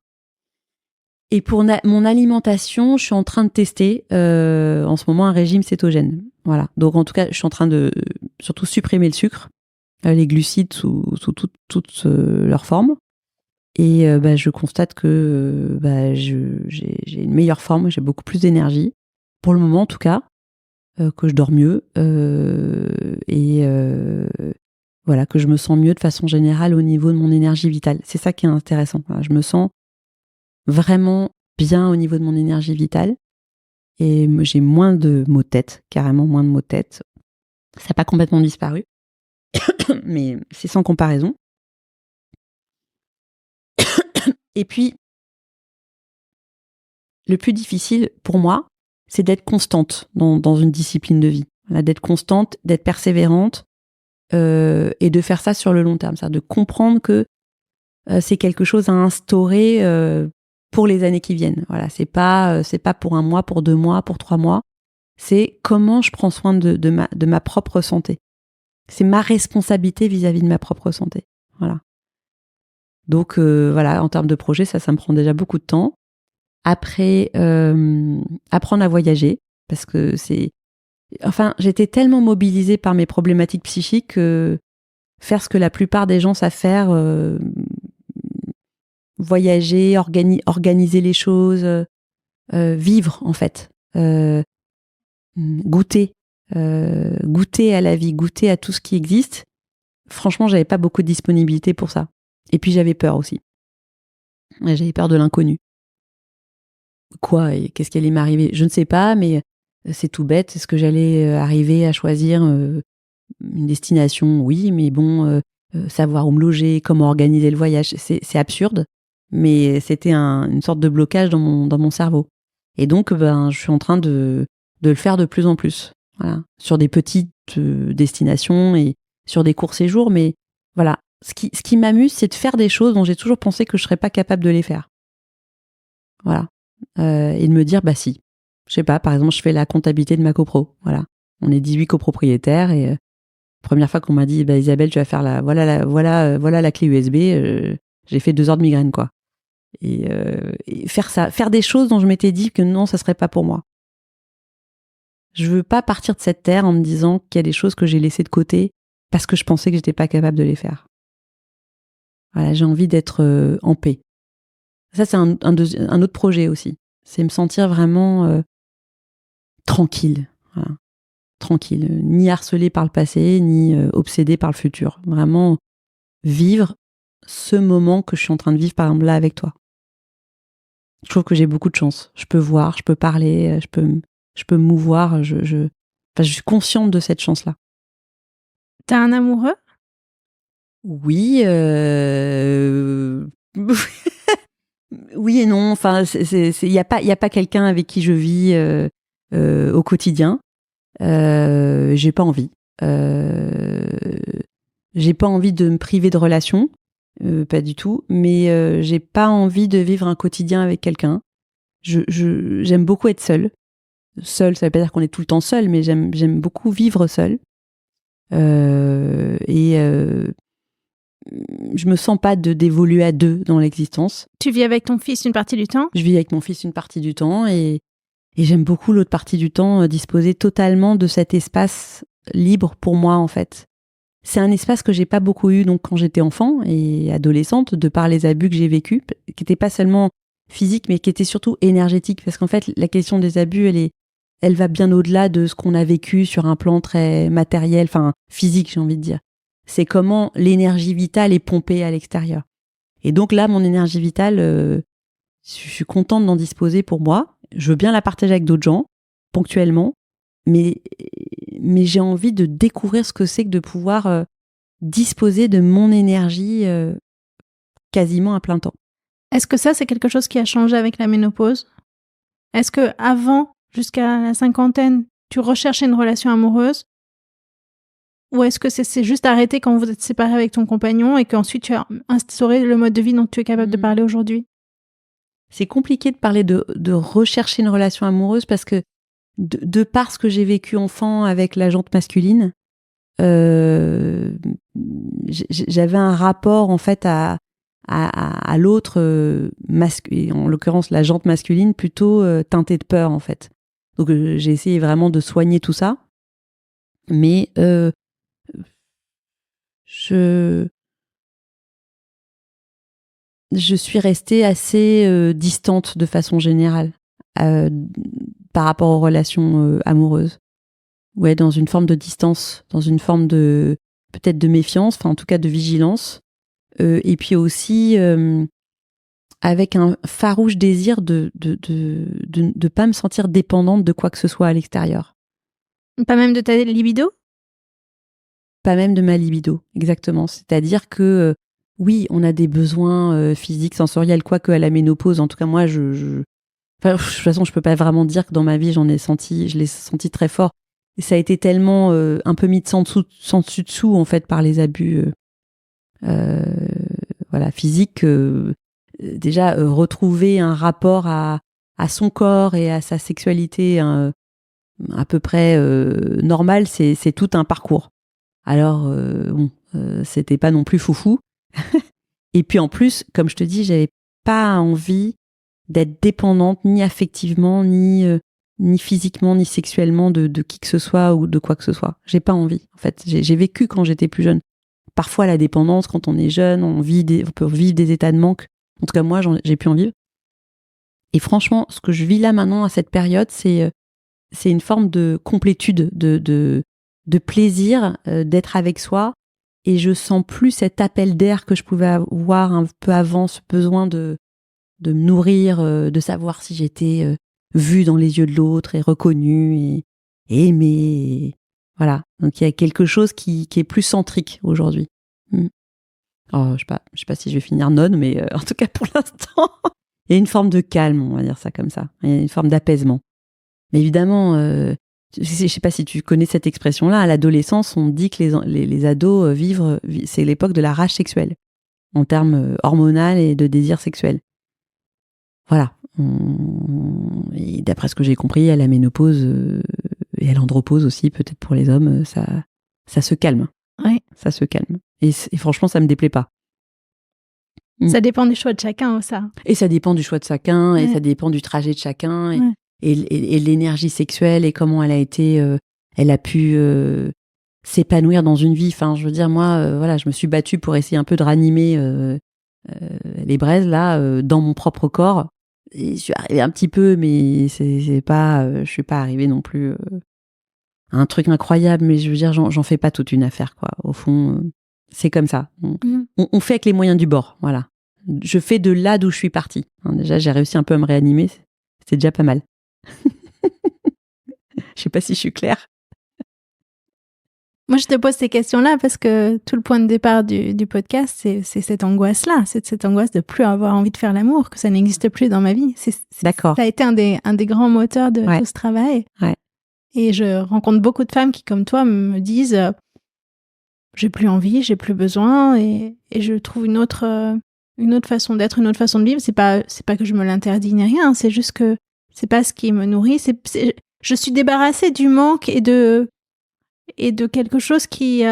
[SPEAKER 1] Et pour mon alimentation, je suis en train de tester en ce moment un régime cétogène. Voilà. Donc en tout cas, je suis en train de surtout supprimer le sucre, les glucides sous toutes leurs formes. Et je constate que j'ai une meilleure forme, j'ai beaucoup plus d'énergie, pour le moment en tout cas, que je dors mieux, et voilà, que je me sens mieux de façon générale au niveau de mon énergie vitale. C'est ça qui est intéressant. Voilà, je me sens vraiment bien au niveau de mon énergie vitale, et j'ai moins de maux de tête, carrément moins de maux de tête. Ça n'a pas complètement disparu, mais c'est sans comparaison. Et puis, le plus difficile pour moi, c'est d'être constante dans une discipline de vie. Voilà, d'être constante, d'être persévérante, et de faire ça sur le long terme. C'est-à-dire de comprendre que c'est quelque chose à instaurer pour les années qui viennent. Voilà, c'est pas pour 1 mois, pour 2 mois, pour 3 mois. C'est comment je prends soin de ma propre santé. C'est ma responsabilité vis-à-vis de ma propre santé. Voilà. Donc voilà, en termes de projet, ça me prend déjà beaucoup de temps. Après, apprendre à voyager, parce que j'étais tellement mobilisée par mes problématiques psychiques que faire ce que la plupart des gens savent faire, voyager, organiser les choses, vivre en fait, goûter à la vie, goûter à tout ce qui existe. Franchement, j'avais pas beaucoup de disponibilité pour ça. Et puis j'avais peur aussi. J'avais peur de l'inconnu. Quoi et qu'est-ce qui allait m'arriver? Je ne sais pas, mais c'est tout bête. Est-ce que j'allais arriver à choisir une destination? Oui, mais bon, savoir où me loger, comment organiser le voyage, c'est absurde. Mais c'était une sorte de blocage dans mon cerveau. Et donc, je suis en train de le faire de plus en plus. Voilà. Sur des petites destinations et sur des courts séjours. Mais voilà. Ce qui m'amuse, c'est de faire des choses dont j'ai toujours pensé que je serais pas capable de les faire. Voilà. Et de me dire, bah si. Je sais pas, par exemple, je fais la comptabilité de ma copro. Voilà. On est 18 copropriétaires et première fois qu'on m'a dit, bah Isabelle, tu vas faire voilà la clé USB, j'ai fait 2 heures de migraine, quoi. Et faire des choses dont je m'étais dit que non, ça serait pas pour moi. Je veux pas partir de cette terre en me disant qu'il y a des choses que j'ai laissées de côté parce que je pensais que j'étais pas capable de les faire. Voilà, j'ai envie d'être en paix. Ça, c'est un autre projet aussi. C'est me sentir vraiment tranquille. Voilà. Tranquille. Ni harcelée par le passé, ni obsédée par le futur. Vraiment vivre ce moment que je suis en train de vivre, par exemple, là, avec toi. Je trouve que j'ai beaucoup de chance. Je peux voir, je peux parler, je peux me mouvoir. Je suis consciente de cette chance-là.
[SPEAKER 2] T'as un amoureux?
[SPEAKER 1] Oui. Oui et non. Enfin, il y a pas quelqu'un avec qui je vis au quotidien. J'ai pas envie. J'ai pas envie de me priver de relations, pas du tout. Mais j'ai pas envie de vivre un quotidien avec quelqu'un. J'aime beaucoup être seule. Seule, ça veut pas dire qu'on est tout le temps seul, mais j'aime beaucoup vivre seule. Je me sens pas d'évoluer à 2 dans l'existence.
[SPEAKER 2] Tu vis avec ton fils une partie du temps?
[SPEAKER 1] Je vis avec mon fils une partie du temps et j'aime beaucoup l'autre partie du temps disposer totalement de cet espace libre pour moi, en fait. C'est un espace que j'ai pas beaucoup eu donc quand j'étais enfant et adolescente, de par les abus que j'ai vécus, qui n'étaient pas seulement physiques, mais qui étaient surtout énergétiques. Parce qu'en fait, la question des abus, elle va bien au-delà de ce qu'on a vécu sur un plan très matériel, enfin physique, j'ai envie de dire. C'est comment l'énergie vitale est pompée à l'extérieur. Et donc là, mon énergie vitale, je suis contente d'en disposer pour moi. Je veux bien la partager avec d'autres gens, ponctuellement, mais j'ai envie de découvrir ce que c'est que de pouvoir disposer de mon énergie quasiment à plein temps.
[SPEAKER 2] Est-ce que ça, c'est quelque chose qui a changé avec la ménopause? Est-ce que avant, jusqu'à la cinquantaine, tu recherchais une relation amoureuse? Ou est-ce que c'est juste arrêté quand vous êtes séparé avec ton compagnon et qu'ensuite tu as instauré le mode de vie dont tu es capable de parler aujourd'hui?
[SPEAKER 1] C'est compliqué de parler de rechercher une relation amoureuse parce que de par ce que j'ai vécu enfant avec la jante masculine, j'avais un rapport en fait à l'autre, en l'occurrence la jante masculine, plutôt teinté de peur en fait. Donc j'ai essayé vraiment de soigner tout ça, mais je suis restée assez distante de façon générale par rapport aux relations amoureuses. Ouais, dans une forme de distance, dans une forme de peut-être de méfiance, enfin en tout cas de vigilance, et puis aussi avec un farouche désir de pas me sentir dépendante de quoi que ce soit à l'extérieur.
[SPEAKER 2] Pas même de ta libido?
[SPEAKER 1] Pas même de ma libido, exactement. C'est-à-dire que oui, on a des besoins physiques, sensoriels, quoique à la ménopause. En tout cas, moi, enfin, de toute façon, je peux pas vraiment dire que dans ma vie, je l'ai senti très fort. Et ça a été tellement un peu mis de sans dessus dessous en fait par les abus, physiques. Déjà, retrouver un rapport à son corps et à sa sexualité à peu près normal, c'est tout un parcours. Alors c'était pas non plus foufou. Et puis en plus, comme je te dis, j'avais pas envie d'être dépendante ni affectivement, ni physiquement, ni sexuellement de qui que ce soit ou de quoi que ce soit. J'ai pas envie. En fait, j'ai vécu quand j'étais plus jeune. Parfois, la dépendance, quand on est jeune, on peut vivre des états de manque. En tout cas, moi, j'ai pu en vivre. Et franchement, ce que je vis là maintenant à cette période, c'est une forme de complétude, de plaisir d'être avec soi. Et je sens plus cet appel d'air que je pouvais avoir un peu avant, ce besoin de me nourrir, de savoir si j'étais vue dans les yeux de l'autre et reconnue et aimée. Et voilà. Donc il y a quelque chose qui est plus centrique aujourd'hui. Oh, je sais pas si je vais finir nonne, mais en tout cas pour l'instant, il y a une forme de calme, on va dire ça comme ça. Il y a une forme d'apaisement. Mais évidemment, je sais pas si tu connais cette expression-là, à l'adolescence, on dit que les ados c'est l'époque de la rage sexuelle, en termes hormonal et de désir sexuel. Voilà. Et d'après ce que j'ai compris, à la ménopause et à l'andropause aussi, peut-être pour les hommes, ça se calme.
[SPEAKER 2] Oui.
[SPEAKER 1] Ça se calme. Et franchement, ça me déplaît pas.
[SPEAKER 2] Ça dépend du choix de chacun, ça.
[SPEAKER 1] Et ça dépend du choix de chacun, et ça dépend du trajet de chacun, et l'énergie sexuelle, et comment elle a pu s'épanouir dans une vie. Enfin, je veux dire, moi, voilà, je me suis battue pour essayer un peu de ranimer les braises, là, dans mon propre corps. Et je suis arrivée un petit peu, mais c'est pas, je suis pas arrivée non plus à un truc incroyable, mais je veux dire, j'en fais pas toute une affaire, quoi. Au fond, c'est comme ça. On fait avec les moyens du bord, voilà. Je fais de là d'où je suis partie. Déjà, j'ai réussi un peu à me réanimer, c'est déjà pas mal. Je sais pas si je suis claire.
[SPEAKER 2] Moi, je te pose ces questions-là parce que tout le point de départ du podcast, c'est cette angoisse-là. C'est cette angoisse de plus avoir envie de faire l'amour, que ça n'existe plus dans ma vie.
[SPEAKER 1] D'accord.
[SPEAKER 2] Ça a été un des grands moteurs de tout ce travail.
[SPEAKER 1] Ouais.
[SPEAKER 2] Et je rencontre beaucoup de femmes qui, comme toi, me disent j'ai plus envie, j'ai plus besoin, et je trouve une autre façon d'être, une autre façon de vivre. C'est pas que je me l'interdis ni rien, c'est juste que c'est pas ce qui me nourrit. Je suis débarrassée du manque et de quelque chose qui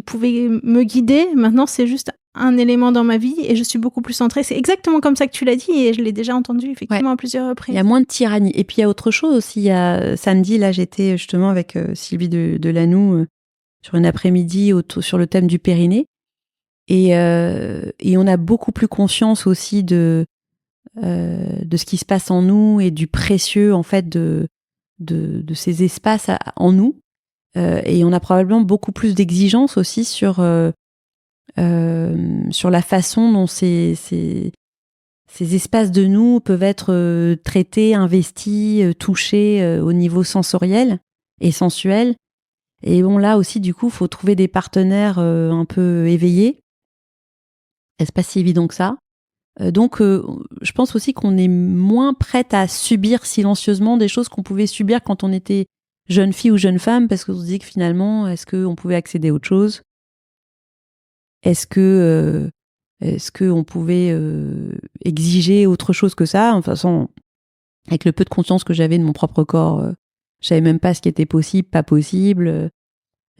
[SPEAKER 2] pouvait me guider. Maintenant, c'est juste un élément dans ma vie et je suis beaucoup plus centrée. C'est exactement comme ça que tu l'as dit et je l'ai déjà entendu effectivement à plusieurs reprises.
[SPEAKER 1] Il y a moins de tyrannie. Et puis il y a autre chose aussi. Samedi, là, j'étais justement avec Sylvie Delanoux sur une après-midi sur le thème du périnée. Et on a beaucoup plus conscience aussi de ce qui se passe en nous et du précieux en fait de ces espaces en nous. Et on a probablement beaucoup plus d'exigences aussi sur la façon dont ces espaces de nous peuvent être traités, investis, touchés au niveau sensoriel et sensuel. Et bon, là aussi, du coup, il faut trouver des partenaires un peu éveillés. C'est pas si évident que ça. Donc, je pense aussi qu'on est moins prête à subir silencieusement des choses qu'on pouvait subir quand on était jeune fille ou jeune femme, parce qu'on se dit que finalement, est-ce qu'on pouvait accéder à autre chose ? Est-ce qu'on pouvait exiger autre chose que ça ? De toute façon, avec le peu de conscience que j'avais de mon propre corps, je savais même pas ce qui était possible, pas possible.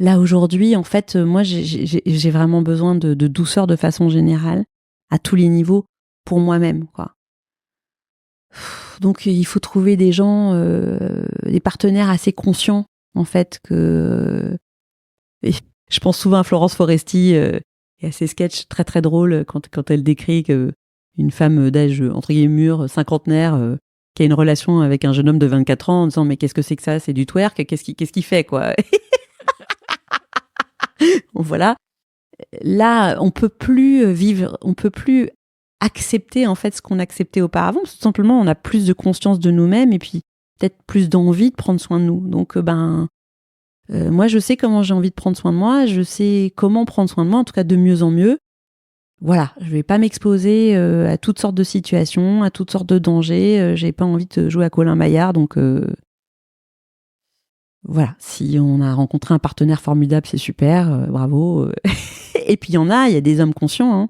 [SPEAKER 1] Là, aujourd'hui, en fait, moi, j'ai vraiment besoin de douceur de façon générale, à tous les niveaux, pour moi-même, quoi. Donc, il faut trouver des gens, des partenaires assez conscients, en fait, que... Et je pense souvent à Florence Foresti et à ses sketchs très, très drôles quand elle décrit une femme d'âge, entre guillemets, mûr, cinquantenaire, qui a une relation avec un jeune homme de 24 ans en disant « Mais qu'est-ce que c'est que ça ? C'est du twerk ? Qu'est-ce qu'il fait, quoi ?» Voilà. Là, on peut plus vivre, on peut plus accepter en fait ce qu'on acceptait auparavant. Tout simplement, on a plus de conscience de nous-mêmes et puis peut-être plus d'envie de prendre soin de nous. Donc, moi, je sais comment j'ai envie de prendre soin de moi. Je sais comment prendre soin de moi, en tout cas de mieux en mieux. Voilà, je vais pas m'exposer à toutes sortes de situations, à toutes sortes de dangers. J'ai pas envie de jouer à Colin Maillard, donc voilà. Si on a rencontré un partenaire formidable, c'est super, bravo. Et puis il y a des hommes conscients. Hein.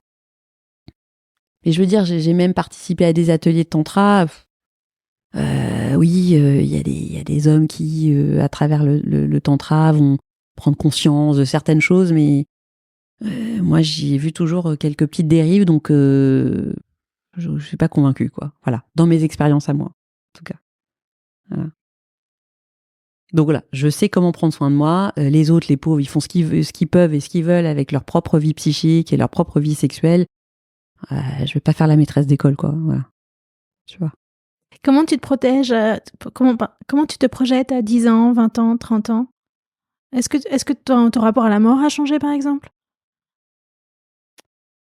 [SPEAKER 1] Et je veux dire, j'ai même participé à des ateliers de tantra. Oui, il y a des hommes qui, à travers le tantra, vont prendre conscience de certaines choses, mais moi, j'y ai vu toujours quelques petites dérives, donc je suis pas convaincue, quoi. Voilà, dans mes expériences à moi, en tout cas. Voilà. Donc voilà, je sais comment prendre soin de moi. Les autres, les pauvres, ils font ce qu'ils peuvent et ce qu'ils veulent avec leur propre vie psychique et leur propre vie sexuelle. Je vais pas faire la maîtresse d'école, quoi. Voilà. Tu vois.
[SPEAKER 2] Comment tu te protèges comment tu te projettes à 10 ans, 20 ans, 30 ans ? Est-ce que ton rapport à la mort a changé, par exemple ?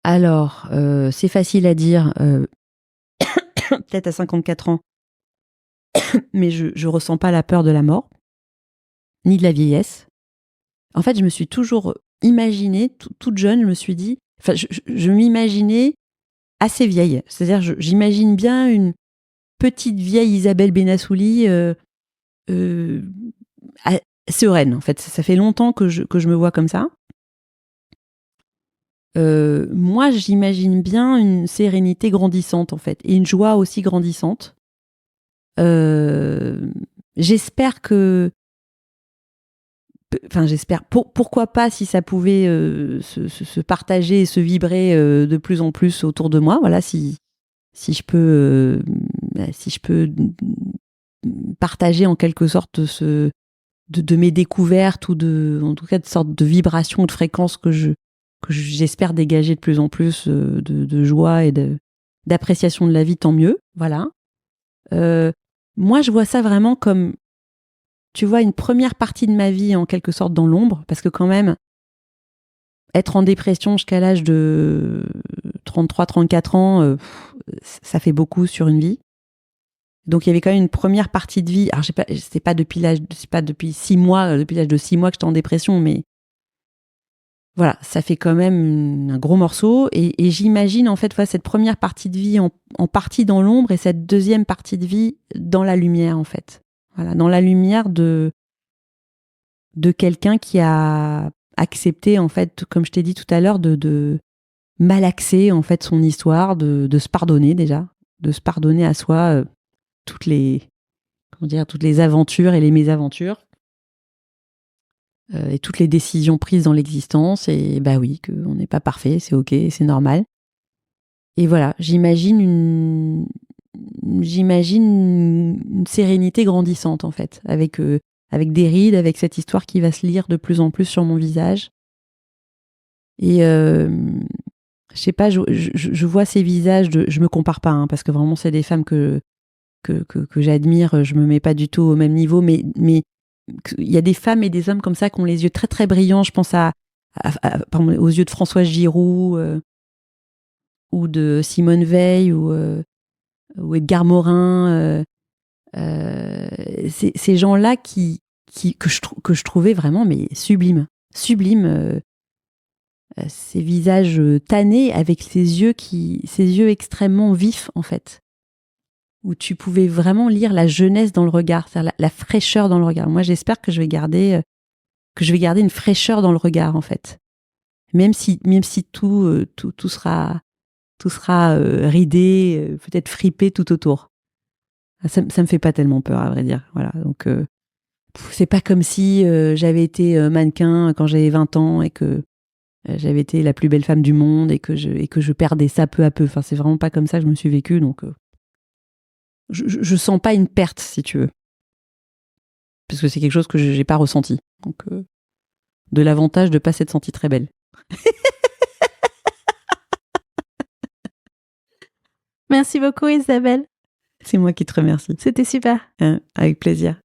[SPEAKER 1] Alors, c'est facile à dire, peut-être à 54 ans, mais je ressens pas la peur de la mort, ni de la vieillesse. En fait, je me suis toujours imaginée, toute jeune, je me suis dit, enfin, je m'imaginais assez vieille. C'est-à-dire, j'imagine bien une petite vieille Isabelle Benassouli sereine, en fait. Ça fait longtemps que je me vois comme ça. Moi, j'imagine bien une sérénité grandissante, en fait, et une joie aussi grandissante. J'espère que... Enfin, j'espère. Pourquoi pas si ça pouvait se partager et se vibrer de plus en plus autour de moi. Voilà, si je peux partager en quelque sorte de mes découvertes ou en tout cas de sorte de vibrations ou de fréquences que j'espère dégager de plus en plus de joie et d'appréciation de la vie, tant mieux. Voilà. Moi, je vois ça vraiment comme, tu vois, une première partie de ma vie en quelque sorte dans l'ombre, parce que quand même, être en dépression jusqu'à l'âge de 33-34 ans, ça fait beaucoup sur une vie. Donc il y avait quand même une première partie de vie. Alors c'est pas depuis 6 mois, depuis l'âge de 6 mois que j'étais en dépression, mais voilà, ça fait quand même un gros morceau. Et j'imagine en fait cette première partie de vie en partie dans l'ombre et cette deuxième partie de vie dans la lumière en fait. Voilà, dans la lumière de quelqu'un qui a accepté en fait, comme je t'ai dit tout à l'heure, de malaxer en fait son histoire, de se pardonner déjà, de se pardonner à soi toutes les aventures et les mésaventures et toutes les décisions prises dans l'existence, et bah oui, qu'on n'est pas parfait, c'est ok, c'est normal. Et voilà, j'imagine une sérénité grandissante en fait, avec avec des rides, avec cette histoire qui va se lire de plus en plus sur mon visage. Et je sais pas, je vois ces visages, je me compare pas, hein, parce que vraiment c'est des femmes que j'admire, je me mets pas du tout au même niveau, mais il y a des femmes et des hommes comme ça qui ont les yeux très très brillants. Je pense pardon, aux yeux de Françoise Giroud ou de Simone Veil ou Edgar Morin. Ces gens-là que je trouvais vraiment mais sublimes. Ces visages tannés avec ces yeux extrêmement vifs en fait, où tu pouvais vraiment lire la jeunesse dans le regard, c'est-à-dire la fraîcheur dans le regard. Moi, j'espère que je vais garder une fraîcheur dans le regard en fait, même si tout sera ridé, peut-être fripé tout autour. Ça me fait pas tellement peur, à vrai dire. Voilà, donc c'est pas comme si j'avais été mannequin quand j'avais 20 ans et que j'avais été la plus belle femme du monde et que je perdais ça peu à peu. Enfin, c'est vraiment pas comme ça que je me suis vécue, donc je sens pas une perte, si tu veux. Parce que c'est quelque chose que j'ai pas ressenti. Donc, de l'avantage de pas s'être sentie très belle.
[SPEAKER 2] Merci beaucoup, Isabelle.
[SPEAKER 1] C'est moi qui te remercie.
[SPEAKER 2] C'était super.
[SPEAKER 1] Avec plaisir.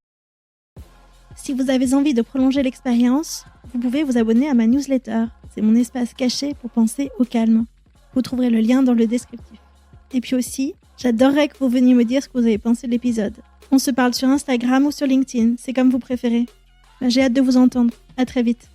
[SPEAKER 2] Si vous avez envie de prolonger l'expérience, vous pouvez vous abonner à ma newsletter. C'est mon espace caché pour penser au calme. Vous trouverez le lien dans le descriptif. Et puis aussi, j'adorerais que vous veniez me dire ce que vous avez pensé de l'épisode. On se parle sur Instagram ou sur LinkedIn, c'est comme vous préférez. J'ai hâte de vous entendre. À très vite.